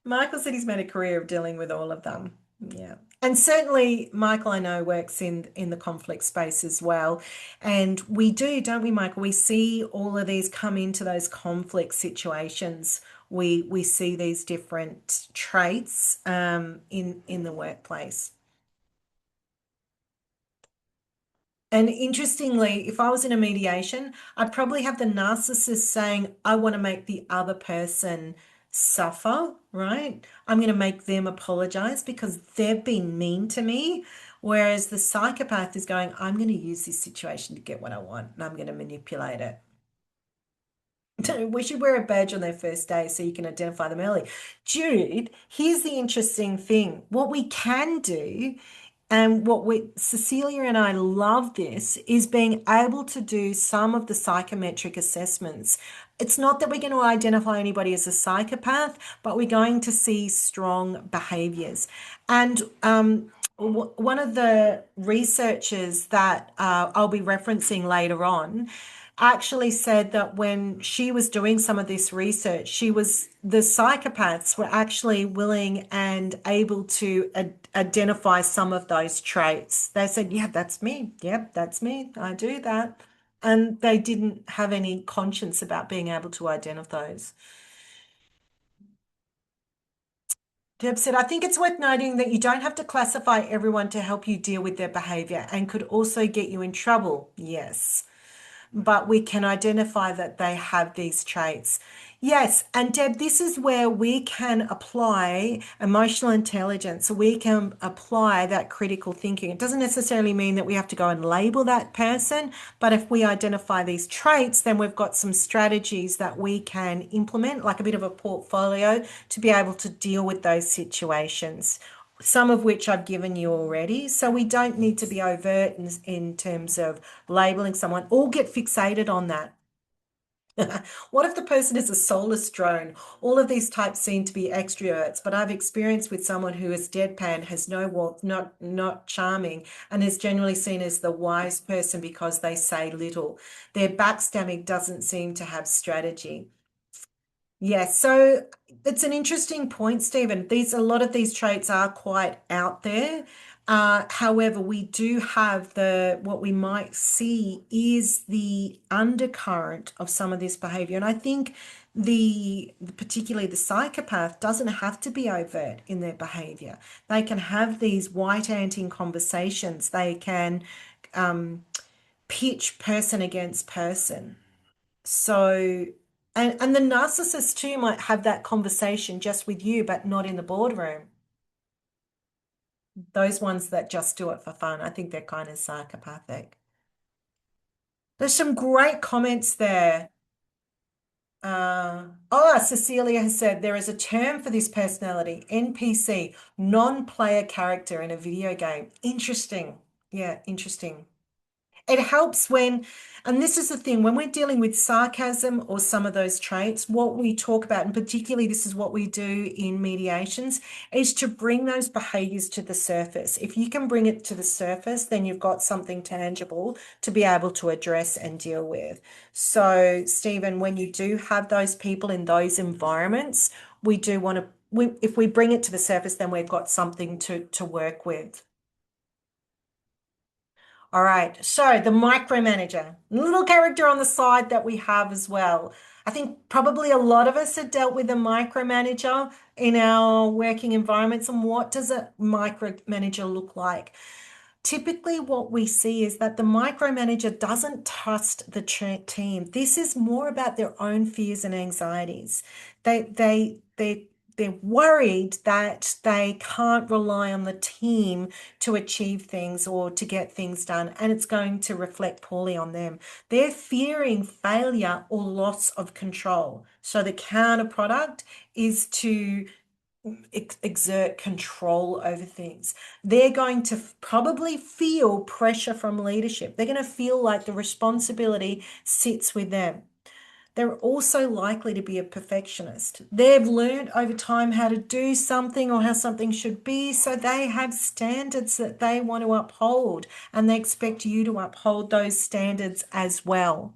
Michael said he's made a career of dealing with all of them. Yeah. And certainly Michael, I know, works in the conflict space as well. And we do, don't we, Michael? We see all of these come into those conflict situations. We see these different traits in the workplace. And interestingly, if I was in a mediation, I'd probably have the narcissist saying, I want to make the other person suffer, right? I'm going to make them apologize because they've been mean to me. Whereas the psychopath is going, I'm going to use this situation to get what I want and I'm going to manipulate it. We should wear a badge on their first day so you can identify them early. Jude, here's the interesting thing. What we can do, and Cecilia and I love this, is being able to do some of the psychometric assessments. It's not that we're going to identify anybody as a psychopath, but we're going to see strong behaviors. And one of the researchers that I'll be referencing later on actually said that when she was doing some of this research, the psychopaths were actually willing and able to identify some of those traits. They said, yeah, that's me. Yep, that's me. I do that. And they didn't have any conscience about being able to identify those. Deb said, I think it's worth noting that you don't have to classify everyone to help you deal with their behavior and could also get you in trouble. Yes, but we can identify that they have these traits. Yes, and Deb, this is where we can apply emotional intelligence. We can apply that critical thinking. It doesn't necessarily mean that we have to go and label that person, but if we identify these traits, then we've got some strategies that we can implement, like a bit of a portfolio, to be able to deal with those situations, some of which I've given you already. So we don't need to be overt in terms of labeling someone or get fixated on that. What if the person is a soulless drone? All of these types seem to be extroverts, but I've experienced with someone who is deadpan, has no warmth, not charming, and is generally seen as the wise person because they say little. Their backstabbing doesn't seem to have strategy. Yes, so it's an interesting point, Stephen. A lot of these traits are quite out there. However, we do have what we might see is the undercurrent of some of this behavior. And I think particularly the psychopath doesn't have to be overt in their behavior. They can have these white anting conversations. They can pitch person against person. So, and the narcissist too might have that conversation just with you, but not in the boardroom. Those ones that just do it for fun, I think they're kind of psychopathic. There's some great comments there. Cecilia has said there is a term for this personality, NPC, non-player character in a video game. Interesting. Yeah, interesting. it helps when, and this is the thing, when we're dealing with sarcasm or some of those traits, what we talk about, and particularly this is what we do in mediations, is to bring those behaviors to the surface. If you can bring it to the surface, then you've got something tangible to be able to address and deal with. So, Stephen, when you do have those people in those environments, we do want to, if we bring it to the surface, then we've got something to work with. All right, so the micromanager, little character on the side that we have as well. I think probably a lot of us have dealt with a micromanager in our working environments. And what does a micromanager look like? Typically, what we see is that the micromanager doesn't trust the team. This is more about their own fears and anxieties. They're worried that they can't rely on the team to achieve things or to get things done, and it's going to reflect poorly on them. They're fearing failure or loss of control. So the counter product is to exert control over things. They're going to probably feel pressure from leadership. They're going to feel like the responsibility sits with them. They're also likely to be a perfectionist. They've learned over time how to do something or how something should be, so they have standards that they want to uphold, and they expect you to uphold those standards as well.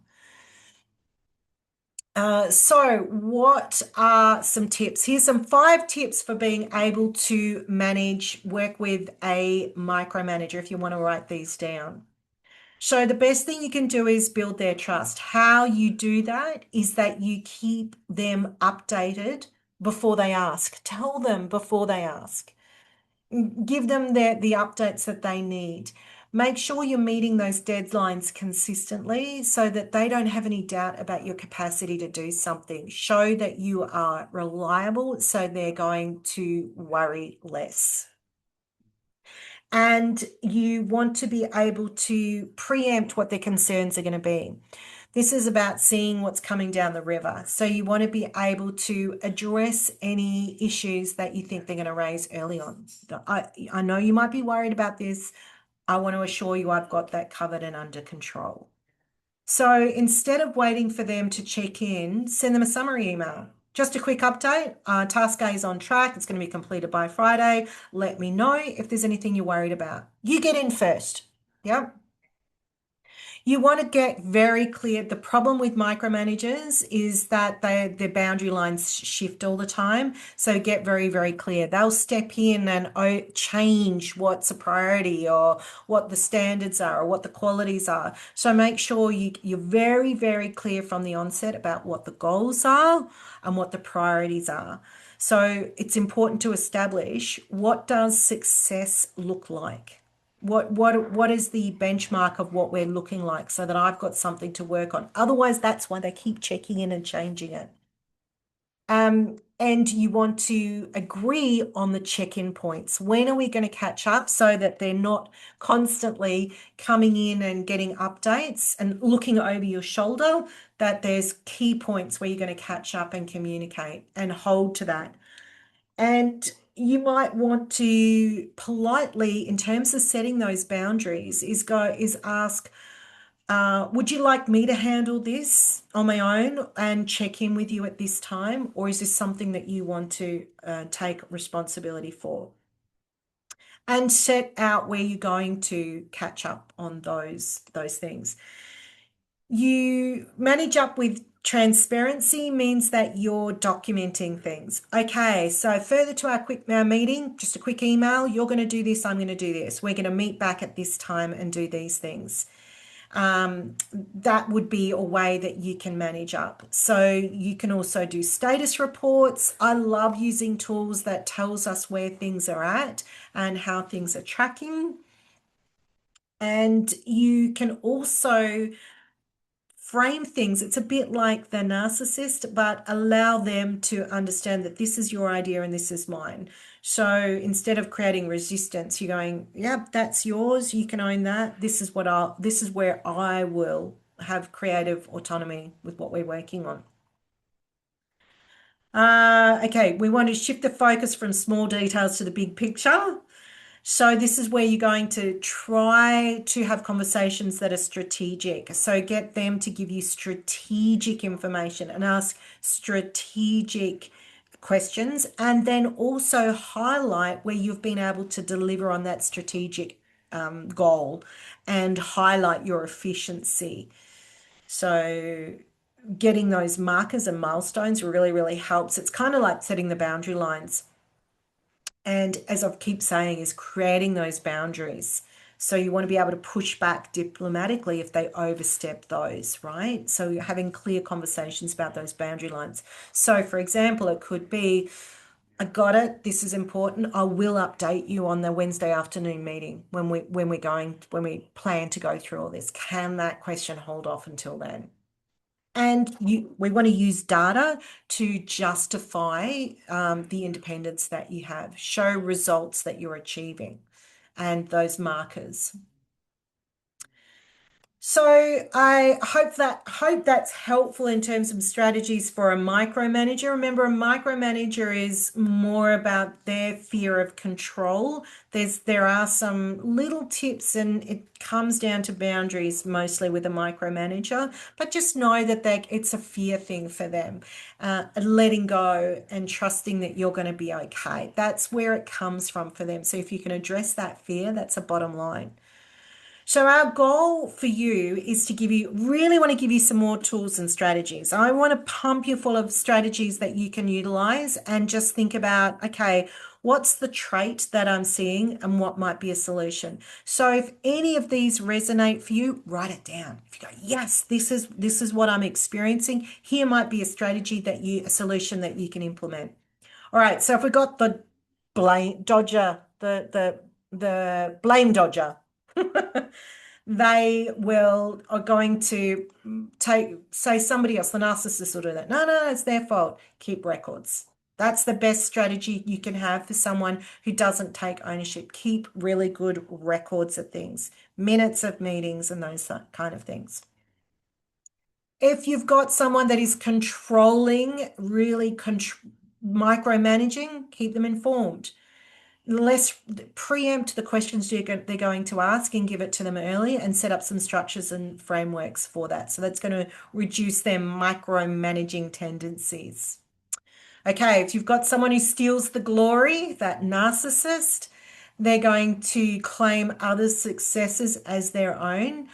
So what are some tips? Here's some 5 tips for being able to work with a micromanager if you want to write these down. So the best thing you can do is build their trust. How you do that is that you keep them updated before they ask. Tell them before they ask. Give them the updates that they need. Make sure you're meeting those deadlines consistently so that they don't have any doubt about your capacity to do something. Show that you are reliable so they're going to worry less. And you want to be able to preempt what their concerns are going to be. This is about seeing what's coming down the river. So you want to be able to address any issues that you think they're going to raise early on. I know you might be worried about this. I want to assure you I've got that covered and under control. So instead of waiting for them to check in, send them a summary email. Just a quick update. Task A is on track. It's going to be completed by Friday. Let me know if there's anything you're worried about. You get in first. Yep. You want to get very clear. The problem with micromanagers is that their boundary lines shift all the time. So get very, very clear. They'll step in and change what's a priority or what the standards are or what the qualities are. So make sure you're very, very clear from the onset about what the goals are and what the priorities are. So it's important to establish, what does success look like? What is the benchmark of what we're looking like so that I've got something to work on? Otherwise, that's why they keep checking in and changing it. And you want to agree on the check-in points. When are we going to catch up so that they're not constantly coming in and getting updates and looking over your shoulder, that there's key points where you're going to catch up and communicate and hold to that. And you might want to politely, in terms of setting those boundaries, is ask, would you like me to handle this on my own and check in with you at this time? Or is this something that you want to take responsibility for? And set out where you're going to catch up on those things. You manage up with transparency means that you're documenting things. Okay, so further to our quick meeting, just a quick email, you're going to do this, I'm going to do this. We're going to meet back at this time and do these things. That would be a way that you can manage up. So you can also do status reports. I love using tools that tells us where things are at and how things are tracking. And you can also frame things. It's a bit like the narcissist, but allow them to understand that this is your idea and this is mine. So instead of creating resistance, you're going, yep, that's yours. You can own that. This is where I will have creative autonomy with what we're working on. Okay, we want to shift the focus from small details to the big picture. So this is where you're going to try to have conversations that are strategic. So get them to give you strategic information and ask strategic questions, and then also highlight where you've been able to deliver on that strategic goal and highlight your efficiency. So getting those markers and milestones really, really helps. It's kind of like setting the boundary lines. And as I keep saying, is creating those boundaries. So you want to be able to push back diplomatically if they overstep those, right? So you're having clear conversations about those boundary lines. So for example, it could be, I got it, this is important. I will update you on the Wednesday afternoon meeting when we plan to go through all this. Can that question hold off until then? And we want to use data to justify the independence that you have, show results that you're achieving, and those markers. So I hope that's helpful in terms of strategies for a micromanager. Remember, a micromanager is more about their fear of control. There are some little tips, and it comes down to boundaries mostly with a micromanager. But just know that it's a fear thing for them, letting go and trusting that you're going to be okay. That's where it comes from for them. So if you can address that fear, that's a bottom line. So our goal for you is to really want to give you some more tools and strategies. I want to pump you full of strategies that you can utilize and just think about, okay, what's the trait that I'm seeing and what might be a solution? So if any of these resonate for you, write it down. If you go, yes, this is what I'm experiencing, here might be a solution that you can implement. All right, so if we got the blame dodger, the blame dodger. They are going to say somebody else, the narcissist will do that. No, no, it's their fault. Keep records. That's the best strategy you can have for someone who doesn't take ownership. Keep really good records of things, minutes of meetings and those kind of things. If you've got someone that is controlling, really micromanaging, keep them informed. Let's preempt the questions they're going to ask and give it to them early and set up some structures and frameworks for that. So that's going to reduce their micromanaging tendencies. Okay, if you've got someone who steals the glory, that narcissist, they're going to claim others' successes as their own.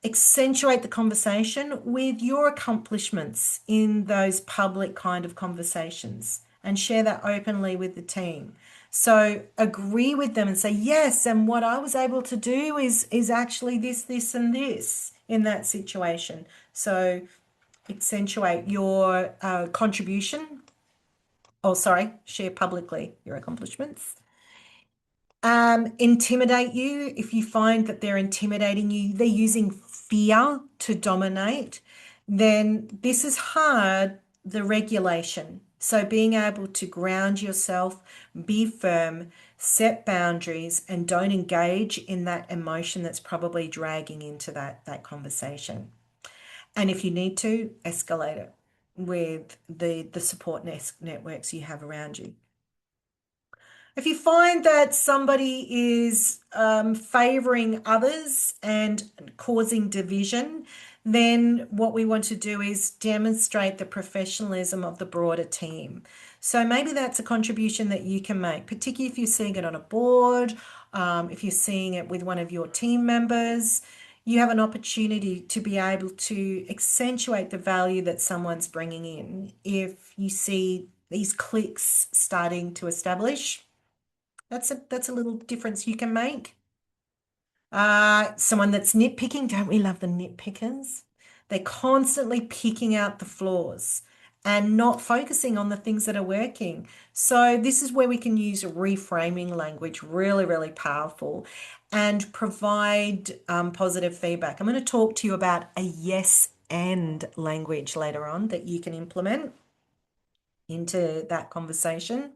Accentuate the conversation with your accomplishments in those public kind of conversations and share that openly with the team. So agree with them and say, yes, and what I was able to do is actually this, and this in that situation. So accentuate your contribution. Oh, sorry, share publicly your accomplishments. Intimidate you. If you find that they're intimidating you, they're using fear to dominate, then this is hard, the regulation. So being able to ground yourself, be firm, set boundaries, and don't engage in that emotion that's probably dragging into that conversation. And if you need to, escalate it with the support networks you have around you. If you find that somebody is favoring others and causing division, then what we want to do is demonstrate the professionalism of the broader team. So maybe that's a contribution that you can make, particularly if you're seeing it on a board, if you're seeing it with one of your team members. You have an opportunity to be able to accentuate the value that someone's bringing in. If you see these cliques starting to establish, that's a little difference you can make. Someone that's nitpicking, don't we love the nitpickers? They're constantly picking out the flaws and not focusing on the things that are working. So this is where we can use reframing language, really, really powerful, and provide positive feedback. I'm going to talk to you about a yes and language later on that you can implement into that conversation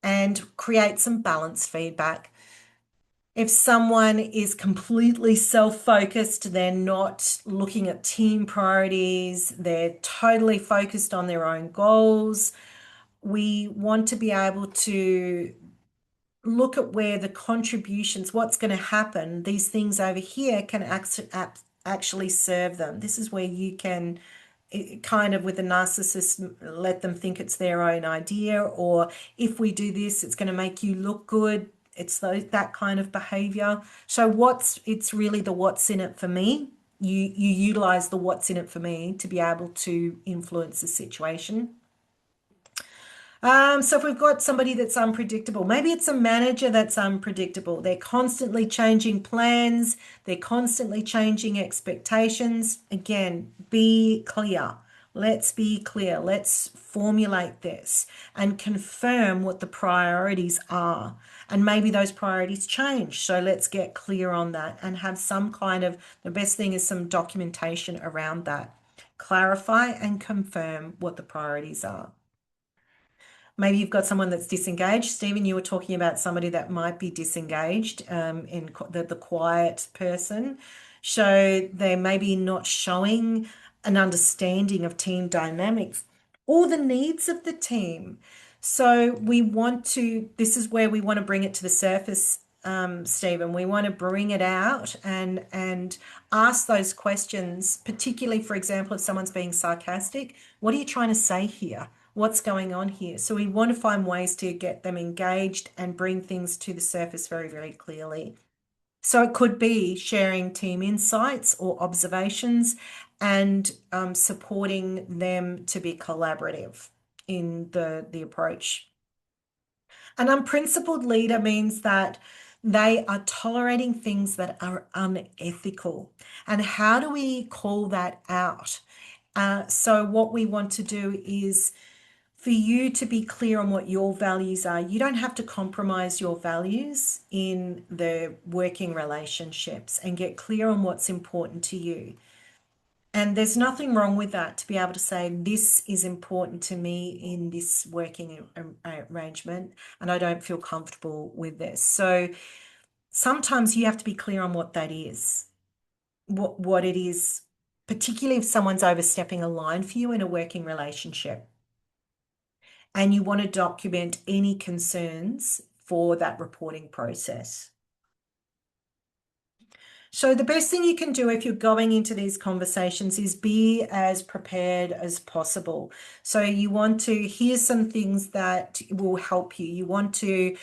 and create some balanced feedback. If someone is completely self-focused, they're not looking at team priorities, they're totally focused on their own goals, we want to be able to look at where the contributions, what's going to happen, these things over here can actually serve them. This is where you can kind of with a narcissist let them think it's their own idea, or if we do this, it's going to make you look good. It's that kind of behavior. So it's really the what's in it for me. You utilize the what's in it for me to be able to influence the situation. So if we've got somebody that's unpredictable, maybe it's a manager that's unpredictable. They're constantly changing plans, they're constantly changing expectations. Again, be clear. Let's be clear. Let's formulate this and confirm what the priorities are. And maybe those priorities change. So let's get clear on that and have some kind of, the best thing is some documentation around that. Clarify and confirm what the priorities are. Maybe you've got someone that's disengaged. Stephen, you were talking about somebody that might be disengaged, in the quiet person. So they may be not showing an understanding of team dynamics or the needs of the team. So this is where we want to bring it to the surface, Stephen. We want to bring it out and ask those questions, particularly, for example, if someone's being sarcastic, what are you trying to say here? What's going on here? So we want to find ways to get them engaged and bring things to the surface very, very clearly. So it could be sharing team insights or observations and supporting them to be collaborative in the approach. An unprincipled leader means that they are tolerating things that are unethical. And how do we call that out? So what we want to do is for you to be clear on what your values are. You don't have to compromise your values in the working relationships, and get clear on what's important to you. And there's nothing wrong with that, to be able to say, this is important to me in this working arrangement, and I don't feel comfortable with this. So sometimes you have to be clear on what that is, what it is, particularly if someone's overstepping a line for you in a working relationship. And you want to document any concerns for that reporting process. So the best thing you can do if you're going into these conversations is be as prepared as possible. So you want to hear some things that will help you. You want to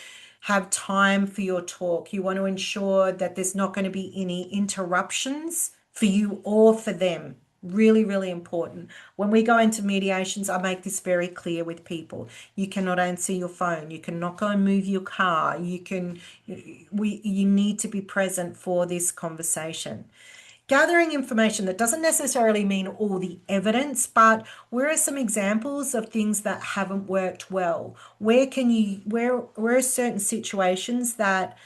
have time for your talk. You want to ensure that there's not going to be any interruptions for you or for them. Really, really important. When we go into mediations, I make this very clear with people. You cannot answer your phone. You cannot go and move your car. You need to be present for this conversation. Gathering information, that doesn't necessarily mean all the evidence, but where are some examples of things that haven't worked well? Where are certain situations that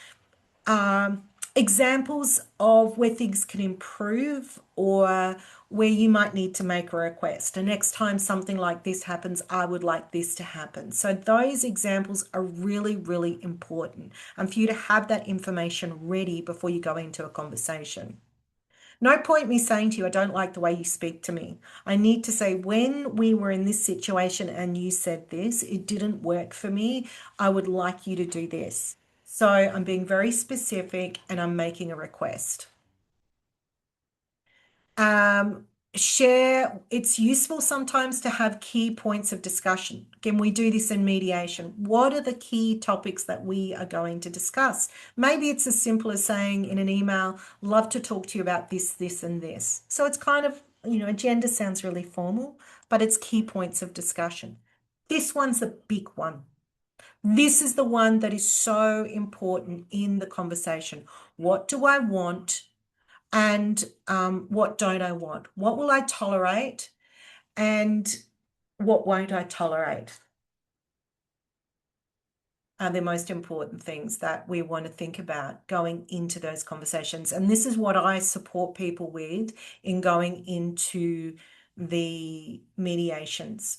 examples of where things can improve, or where you might need to make a request. And next time something like this happens, I would like this to happen. So those examples are really, really important, and for you to have that information ready before you go into a conversation. No point me saying to you, I don't like the way you speak to me. I need to say, when we were in this situation and you said this, it didn't work for me. I would like you to do this. So I'm being very specific and I'm making a request. It's useful sometimes to have key points of discussion. Again, we do this in mediation. What are the key topics that we are going to discuss? Maybe it's as simple as saying in an email, love to talk to you about this, this, and this. So it's kind of, agenda sounds really formal, but it's key points of discussion. This one's a big one. This is the one that is so important in the conversation. What do I want? And what don't I want? What will I tolerate? And what won't I tolerate? Are the most important things that we want to think about going into those conversations. And this is what I support people with in going into the mediations.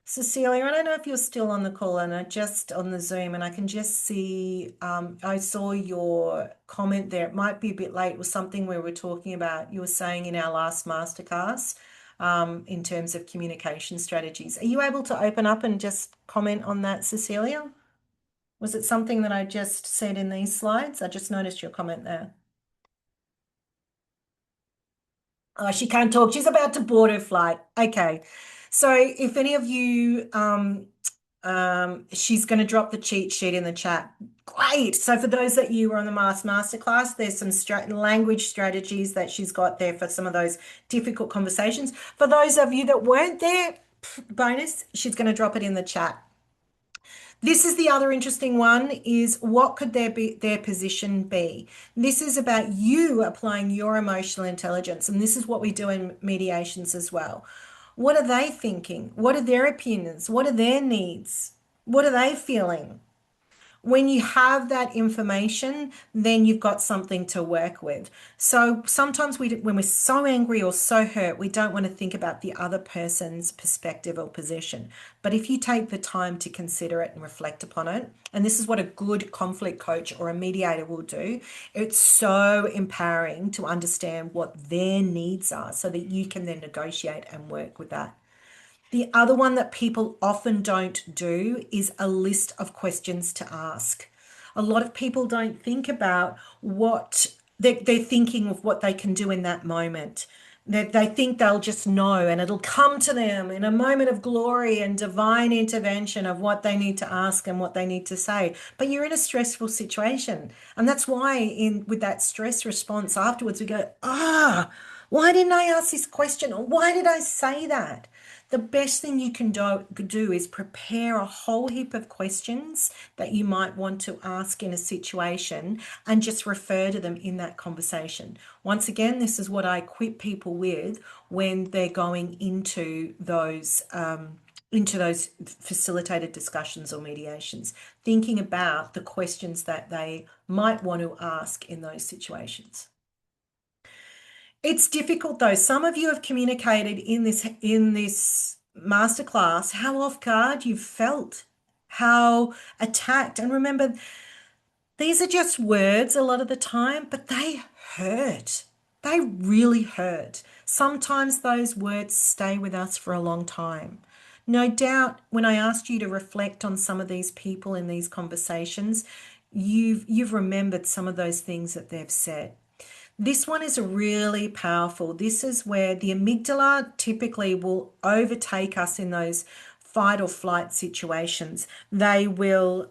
Cecilia, I don't know if you're still on the call, and I just on the Zoom, and I can just see, I saw your comment there. It might be a bit late. It was something we were talking about. You were saying in our last masterclass, in terms of communication strategies. Are you able to open up and just comment on that, Cecilia? Was it something that I just said in these slides? I just noticed your comment there. Oh, she can't talk. She's about to board her flight. Okay. So if any of you, she's going to drop the cheat sheet in the chat. Great. So for those that you were on the Masterclass, there's some language strategies that she's got there for some of those difficult conversations. For those of you that weren't there, bonus, she's going to drop it in the chat. This is the other interesting one is what could their position be? This is about you applying your emotional intelligence, and this is what we do in mediations as well. What are they thinking? What are their opinions? What are their needs? What are they feeling? When you have that information, then you've got something to work with. So sometimes when we're so angry or so hurt, we don't want to think about the other person's perspective or position. But if you take the time to consider it and reflect upon it, and this is what a good conflict coach or a mediator will do, it's so empowering to understand what their needs are so that you can then negotiate and work with that. The other one that people often don't do is a list of questions to ask. A lot of people don't think about what they're thinking of what they can do in that moment. They think they'll just know and it'll come to them in a moment of glory and divine intervention of what they need to ask and what they need to say. But you're in a stressful situation. And that's why in with that stress response afterwards, we go, why didn't I ask this question? Or why did I say that? The best thing you can do is prepare a whole heap of questions that you might want to ask in a situation and just refer to them in that conversation. Once again, this is what I equip people with when they're going into those facilitated discussions or mediations, thinking about the questions that they might want to ask in those situations. It's difficult though. Some of you have communicated in this masterclass how off guard you've felt, how attacked. And remember, these are just words a lot of the time, but they hurt. They really hurt. Sometimes those words stay with us for a long time. No doubt when I asked you to reflect on some of these people in these conversations, you've remembered some of those things that they've said. This one is really powerful. This is where the amygdala typically will overtake us in those fight or flight situations. It will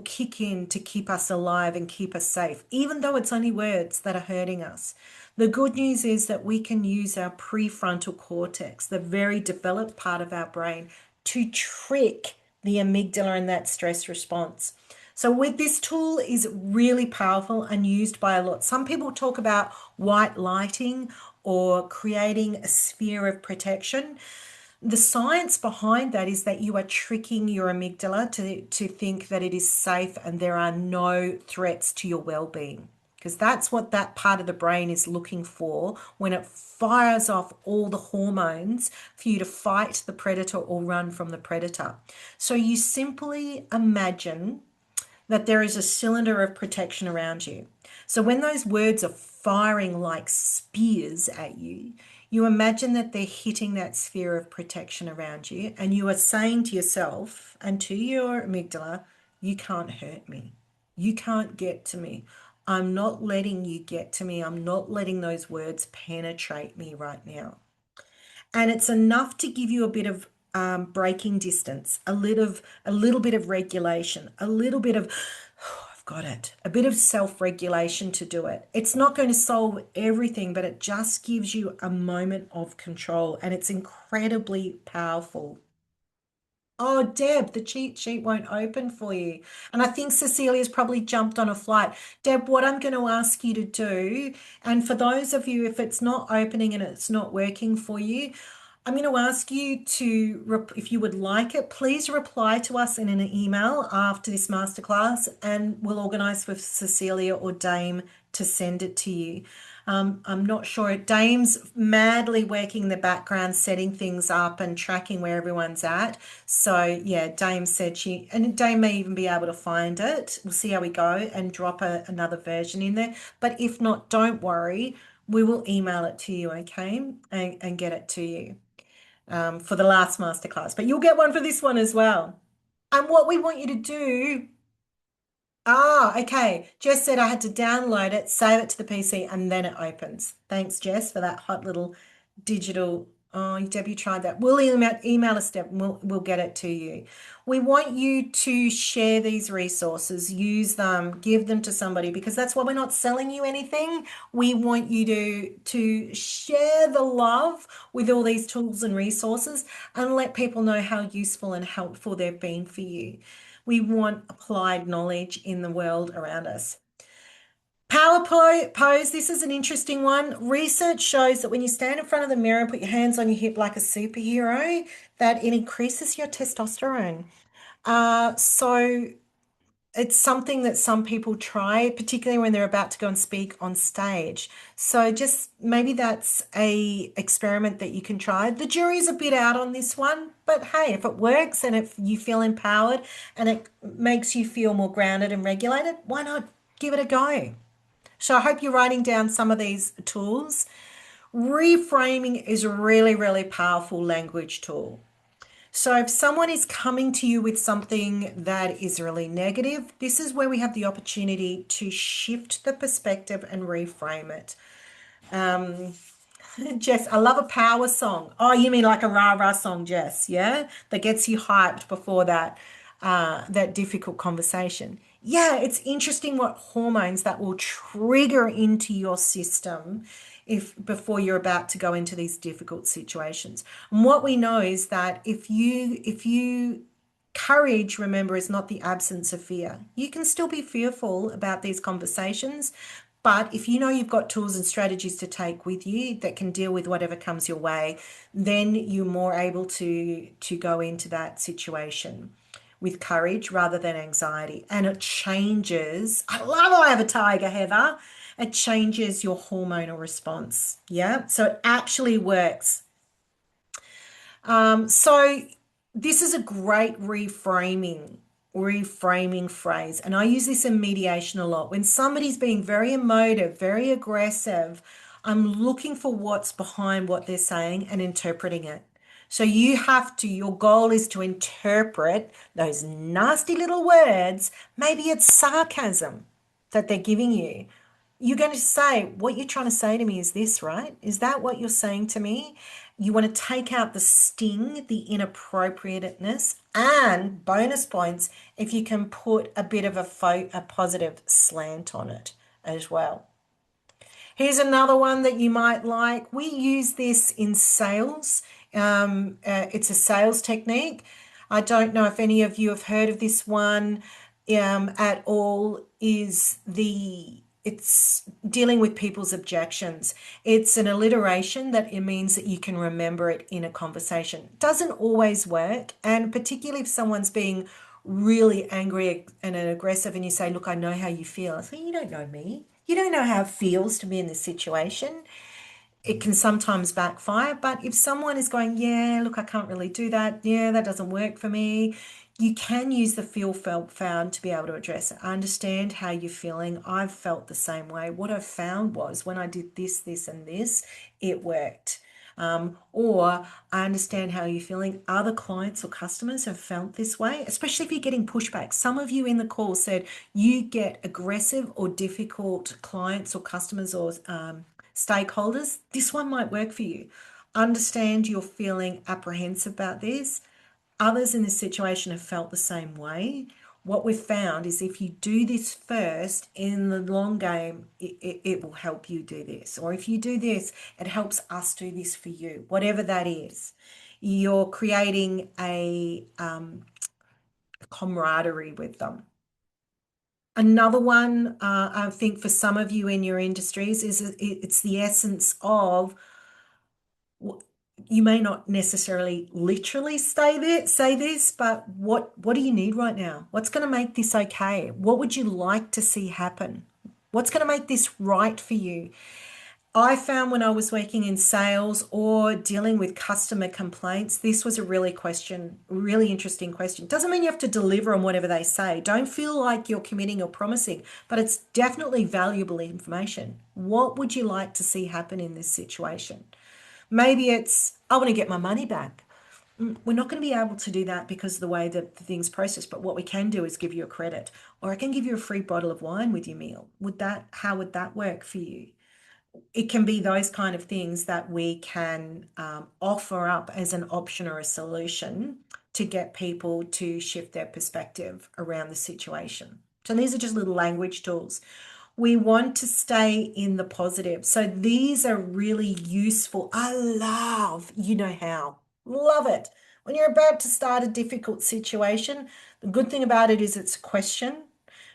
kick in to keep us alive and keep us safe, even though it's only words that are hurting us. The good news is that we can use our prefrontal cortex, the very developed part of our brain, to trick the amygdala in that stress response. So with this tool is really powerful and used by a lot. Some people talk about white lighting or creating a sphere of protection. The science behind that is that you are tricking your amygdala to think that it is safe and there are no threats to your well-being. Because that's what that part of the brain is looking for when it fires off all the hormones for you to fight the predator or run from the predator. So you simply imagine that there is a cylinder of protection around you. So when those words are firing like spears at you, you imagine that they're hitting that sphere of protection around you, and you are saying to yourself and to your amygdala, you can't hurt me. You can't get to me. I'm not letting you get to me. I'm not letting those words penetrate me right now. And it's enough to give you a bit of braking distance, a little bit of regulation, a little bit of, oh, I've got it, a bit of self-regulation to do it. It's not going to solve everything, but it just gives you a moment of control, and it's incredibly powerful. Oh, Deb, the cheat sheet won't open for you. And I think Cecilia's probably jumped on a flight. Deb, what I'm going to ask you to do, and for those of you, if it's not opening and it's not working for you, I'm going to ask you to, if you would like it, please reply to us in an email after this masterclass, and we'll organise with Cecilia or Dame to send it to you. I'm not sure. Dame's madly working in the background, setting things up and tracking where everyone's at. So yeah, Dame said and Dame may even be able to find it. We'll see how we go and drop another version in there. But if not, don't worry. We will email it to you, okay? And get it to you for the last masterclass. But you'll get one for this one as well. And what we want you to do Ah, okay. Jess said I had to download it, save it to the PC, and then it opens. Thanks, Jess, for that hot little digital. Oh, Deb, you tried that. We'll email us, Deb, and we'll get it to you. We want you to share these resources, use them, give them to somebody because that's why we're not selling you anything. We want you to share the love with all these tools and resources and let people know how useful and helpful they've been for you. We want applied knowledge in the world around us. Pose, this is an interesting one. Research shows that when you stand in front of the mirror and put your hands on your hip like a superhero, that it increases your testosterone. So it's something that some people try, particularly when they're about to go and speak on stage. So just maybe that's a experiment that you can try. The jury's a bit out on this one, but hey, if it works and if you feel empowered and it makes you feel more grounded and regulated, why not give it a go? So I hope you're writing down some of these tools. Reframing is a really, really powerful language tool. So if someone is coming to you with something that is really negative, this is where we have the opportunity to shift the perspective and reframe it. Jess, I love a power song. Oh, you mean like a rah-rah song, Jess, yeah? That gets you hyped before that difficult conversation. Yeah, it's interesting what hormones that will trigger into your system if before you're about to go into these difficult situations. And what we know is that if you courage, remember, is not the absence of fear. You can still be fearful about these conversations, but if you know you've got tools and strategies to take with you that can deal with whatever comes your way, then you're more able to go into that situation with courage rather than anxiety. And it changes. I love I have a tiger, Heather. It changes your hormonal response. Yeah. So it actually works. So this is a great reframing phrase. And I use this in mediation a lot. When somebody's being very emotive, very aggressive, I'm looking for what's behind what they're saying and interpreting it. So your goal is to interpret those nasty little words. Maybe it's sarcasm that they're giving you. You're going to say, what you're trying to say to me is this, right? Is that what you're saying to me? You want to take out the sting, the inappropriateness, and bonus points if you can put a bit of a positive slant on it as well. Here's another one that you might like. We use this in sales. It's a sales technique. I don't know if any of you have heard of this one at all. It's dealing with people's objections. It's an alliteration that it means that you can remember it in a conversation. Doesn't always work, and particularly if someone's being really angry and aggressive and you say, look, I know how you feel. I say, you don't know me. You don't know how it feels to be in this situation. It can sometimes backfire, but if someone is going, yeah, look, I can't really do that. Yeah, that doesn't work for me. You can use the feel, felt, found to be able to address it. I understand how you're feeling. I've felt the same way. What I found was when I did this, this, and this, it worked. Or I understand how you're feeling. Other clients or customers have felt this way, especially if you're getting pushback. Some of you in the call said you get aggressive or difficult clients or customers or stakeholders. This one might work for you. Understand you're feeling apprehensive about this. Others in this situation have felt the same way. What we've found is if you do this first in the long game, it will help you do this. Or if you do this, it helps us do this for you, whatever that is. You're creating a camaraderie with them. Another one, I think for some of you in your industries, is it's the essence of you may not necessarily literally say this, but what do you need right now? What's going to make this okay? What would you like to see happen? What's going to make this right for you? I found when I was working in sales or dealing with customer complaints, this was a really interesting question. Doesn't mean you have to deliver on whatever they say. Don't feel like you're committing or promising, but it's definitely valuable information. What would you like to see happen in this situation? Maybe it's, I want to get my money back. We're not going to be able to do that because of the way that the thing's processed. But what we can do is give you a credit, or I can give you a free bottle of wine with your meal. How would that work for you? It can be those kind of things that we can offer up as an option or a solution to get people to shift their perspective around the situation. So these are just little language tools. We want to stay in the positive. So these are really useful. I love, you know how, love it. When you're about to start a difficult situation, the good thing about it is it's a question.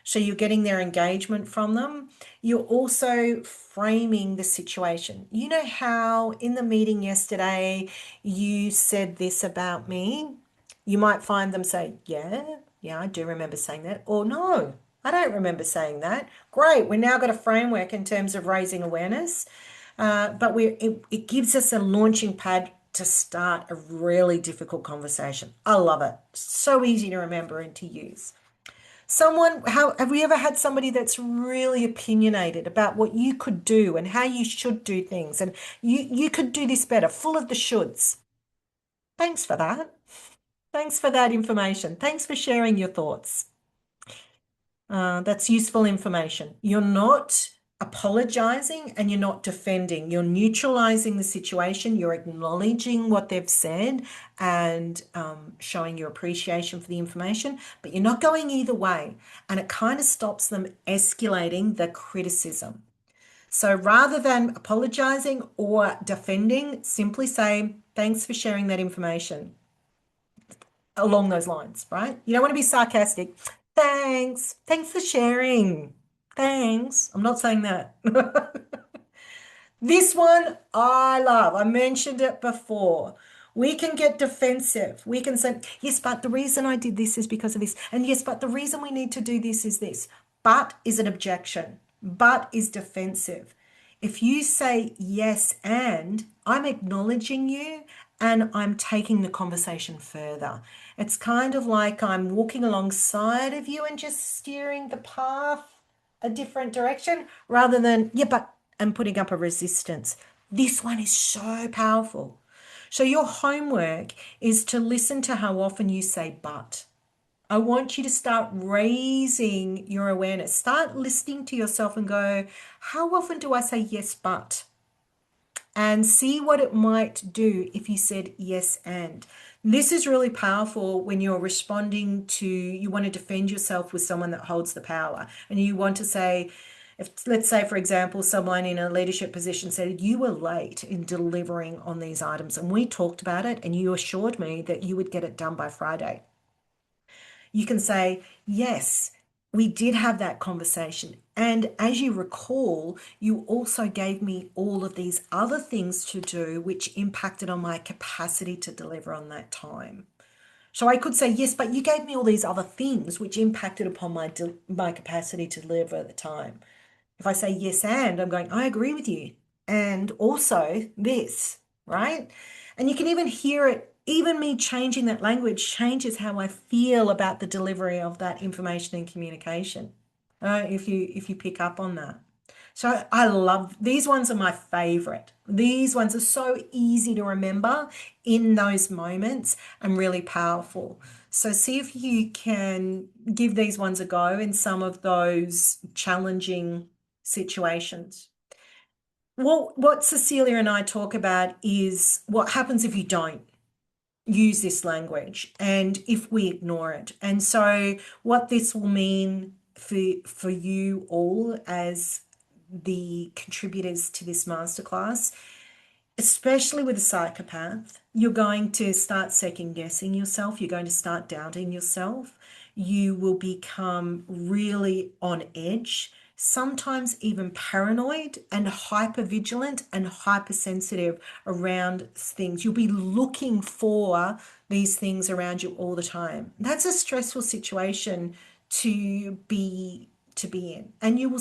So you're getting their engagement from them. You're also framing the situation. You know how in the meeting yesterday you said this about me? You might find them say, yeah, I do remember saying that. Or no, I don't remember saying that. Great, we now got a framework in terms of raising awareness, but it gives us a launching pad to start a really difficult conversation. I love it. So easy to remember and to use. How have we ever had somebody that's really opinionated about what you could do and how you should do things, and you could do this better, full of the shoulds? Thanks for that. Thanks for that information. Thanks for sharing your thoughts. That's useful information. You're not apologizing and you're not defending. You're neutralizing the situation. You're acknowledging what they've said and showing your appreciation for the information, but you're not going either way. And it kind of stops them escalating the criticism. So rather than apologizing or defending, simply say, thanks for sharing that information along those lines, right? You don't want to be sarcastic. Thanks. Thanks for sharing. Thanks. I'm not saying that. This one I love. I mentioned it before. We can get defensive. We can say, yes, but the reason I did this is because of this. And yes, but the reason we need to do this is this. But is an objection. But is defensive. If you say yes, and I'm acknowledging you and I'm taking the conversation further. It's kind of like I'm walking alongside of you and just steering the path a different direction rather than, yeah, but I'm putting up a resistance. This one is so powerful. So your homework is to listen to how often you say but. I want you to start raising your awareness. Start listening to yourself and go, how often do I say yes, but? And see what it might do if you said yes, and. This is really powerful when you're responding to, you want to defend yourself with someone that holds the power. And you want to say, if let's say, for example, someone in a leadership position said, you were late in delivering on these items, and we talked about it, and you assured me that you would get it done by Friday. You can say, yes, we did have that conversation. And as you recall, you also gave me all of these other things to do, which impacted on my capacity to deliver on that time. So I could say, yes, but you gave me all these other things, which impacted upon my capacity to deliver at the time. If I say yes, and I'm going, I agree with you. And also this, right? And you can even hear it, even me changing that language changes how I feel about the delivery of that information and communication. If you pick up on that. So I love these ones are my favorite. These ones are so easy to remember in those moments and really powerful. So see if you can give these ones a go in some of those challenging situations. What Cecilia and I talk about is what happens if you don't use this language and if we ignore it. And so what this will mean for you all as the contributors to this masterclass, especially with a psychopath, you're going to start second guessing yourself. You're going to start doubting yourself. You will become really on edge, sometimes even paranoid and hyper vigilant and hypersensitive around things. You'll be looking for these things around you all the time. That's a stressful situation to be in, and you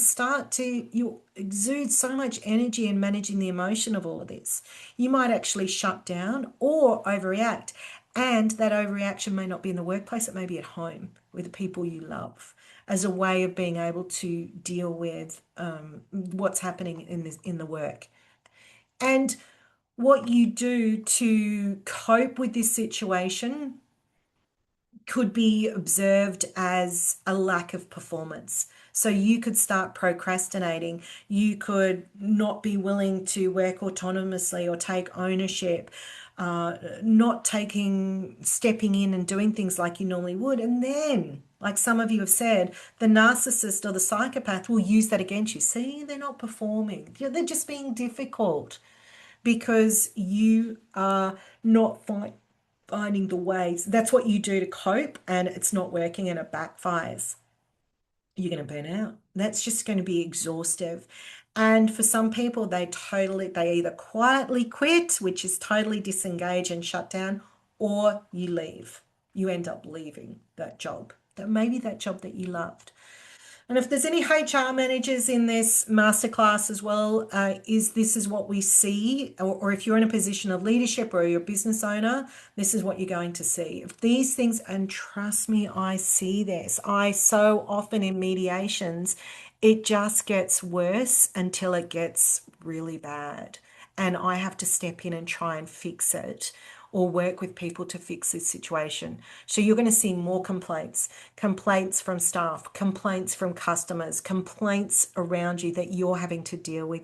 exude so much energy in managing the emotion of all of this. You might actually shut down or overreact, and that overreaction may not be in the workplace, it may be at home with the people you love, as a way of being able to deal with what's happening in the work. And what you do to cope with this situation could be observed as a lack of performance. So you could start procrastinating. You could not be willing to work autonomously or take ownership, not stepping in and doing things like you normally would. And then, like some of you have said, the narcissist or the psychopath will use that against you. See, they're not performing. They're just being difficult because you are not finding the ways. That's what you do to cope, and it's not working and it backfires. You're going to burn out. That's just going to be exhaustive. And for some people, they either quietly quit, which is totally disengage and shut down, or you leave. You end up leaving that job, that maybe that job that you loved. And if there's any HR managers in this masterclass as well, this is what we see, or if you're in a position of leadership or you're a business owner, this is what you're going to see. If these things, and trust me, I see this. I so often in mediations, it just gets worse until it gets really bad. And I have to step in and try and fix it or work with people to fix this situation. So you're going to see more complaints from staff, complaints from customers, complaints around you that you're having to deal with.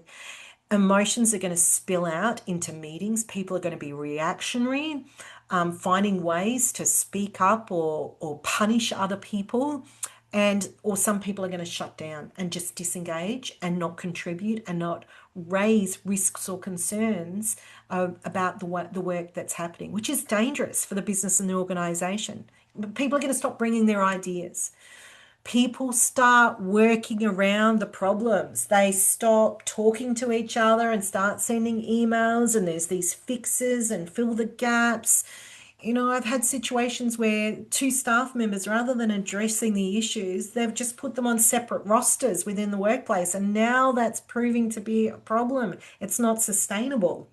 Emotions are going to spill out into meetings. People are going to be reactionary, finding ways to speak up or punish other people. Or some people are going to shut down and just disengage and not contribute and not raise risks or concerns about the work that's happening, which is dangerous for the business and the organization. People are going to stop bringing their ideas. People start working around the problems. They stop talking to each other and start sending emails, and there's these fixes and fill the gaps. I've had situations where two staff members, rather than addressing the issues, they've just put them on separate rosters within the workplace. And now that's proving to be a problem. It's not sustainable.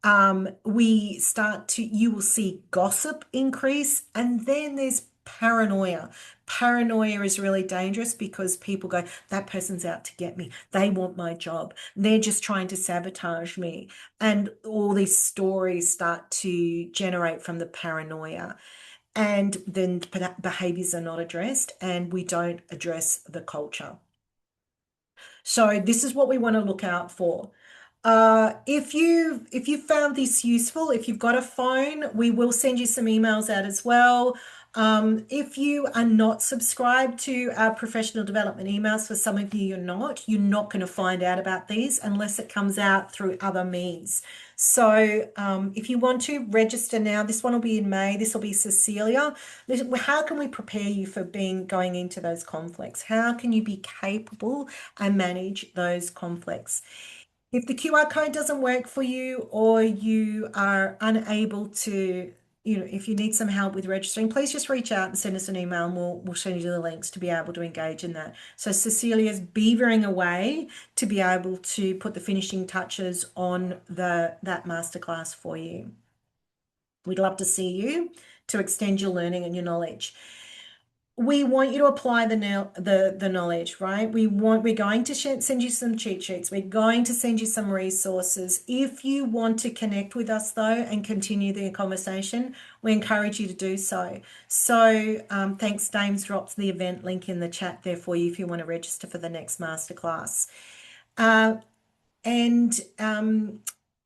You will see gossip increase, and then there's paranoia. Paranoia is really dangerous because people go, that person's out to get me. They want my job. They're just trying to sabotage me. And all these stories start to generate from the paranoia. And then behaviors are not addressed, and we don't address the culture. So this is what we want to look out for. If you found this useful, if you've got a phone, we will send you some emails out as well. If you are not subscribed to our professional development emails, for some of you you're not going to find out about these unless it comes out through other means. So if you want to register now, this one will be in May. This will be Cecilia. How can we prepare you for going into those conflicts? How can you be capable and manage those conflicts? If the QR code doesn't work for you, or you are unable to, if you need some help with registering, please just reach out and send us an email, and we'll send you the links to be able to engage in that. So Cecilia's beavering away to be able to put the finishing touches on that masterclass for you. We'd love to see you to extend your learning and your knowledge. We want you to apply the knowledge, right? We're going to send you some cheat sheets. We're going to send you some resources. If you want to connect with us though and continue the conversation, we encourage you to do so. So thanks, Dame's dropped the event link in the chat there for you if you want to register for the next masterclass.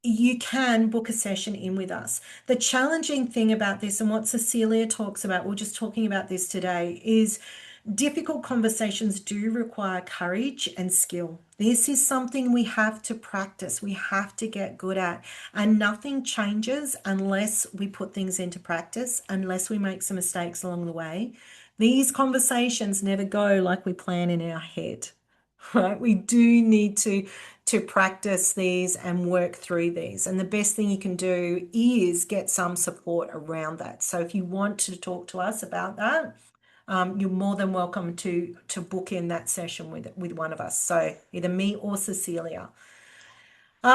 You can book a session in with us. The challenging thing about this, and what Cecilia talks about, we're just talking about this today, is difficult conversations do require courage and skill. This is something we have to practice. We have to get good at. And nothing changes unless we put things into practice, unless we make some mistakes along the way. These conversations never go like we plan in our head, right? We do need to practice these and work through these. And the best thing you can do is get some support around that. So if you want to talk to us about that, you're more than welcome to book in that session with one of us. So either me or Cecilia.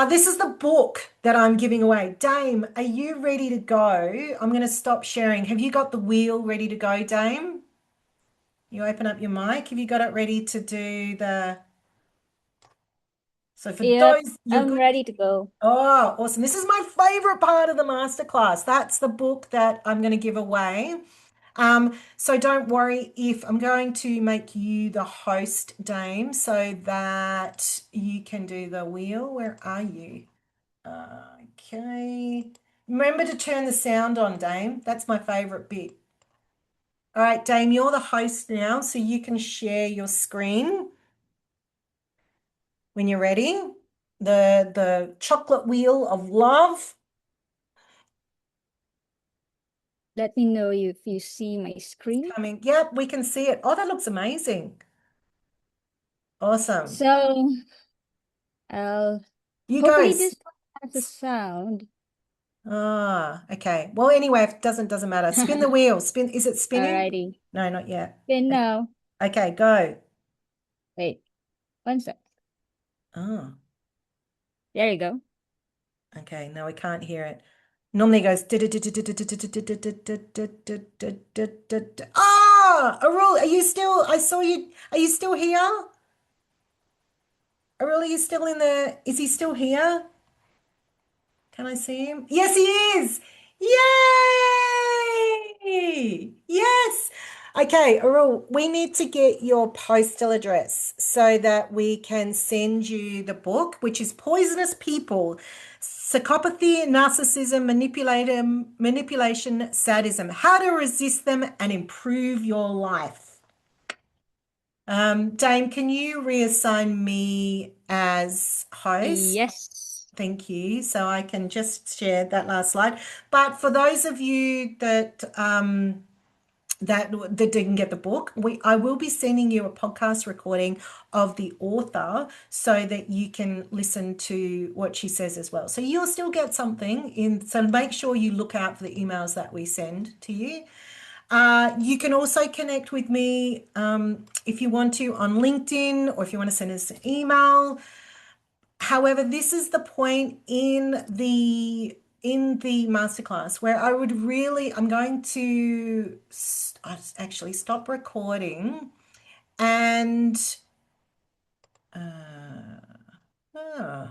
This is the book that I'm giving away. Dame, are you ready to go? I'm going to stop sharing. Have you got the wheel ready to go, Dame? You open up your mic. Have you got it ready to do the... So for Yep, those, you're I'm good. ready to go. Oh, awesome. This is my favorite part of the masterclass. That's the book that I'm going to give away. So don't worry if I'm going to make you the host, Dame, so that you can do the wheel. Where are you? Okay. Remember to turn the sound on, Dame. That's my favorite bit. All right, Dame, you're the host now, so you can share your screen when you're ready. The chocolate wheel of love Let me know if you see my is screen. coming. Yep, we can see it. Oh, that looks amazing. Awesome. So I'll You hopefully guys. this one has a sound. Ah, okay. Well, anyway, if it doesn't matter. Spin the wheel. Spin. Is it spinning? Alrighty. No, not yet. Then now, Okay, go. wait, one sec. Oh, There you go. okay. No, we can't hear it. Normally it goes. Ah, Arul, are you still? I saw you. Are you still here? Arul, are you still in the? Is he still here? Can I see him? Yes, he is. Yay! Yes. Okay, Arul, we need to get your postal address so that we can send you the book, which is Poisonous People, Psychopathy, Narcissism, Manipulation, Sadism, How to Resist Them and Improve Your Life. Dame, can you reassign me as host? Yes. Thank you. So I can just share that last slide. But for those of you that didn't get the book, I will be sending you a podcast recording of the author so that you can listen to what she says as well. So you'll still get something in. So make sure you look out for the emails that we send to you. You can also connect with me if you want to on LinkedIn or if you want to send us an email. However, this is the point in the masterclass where I'm going to actually stop recording and uh,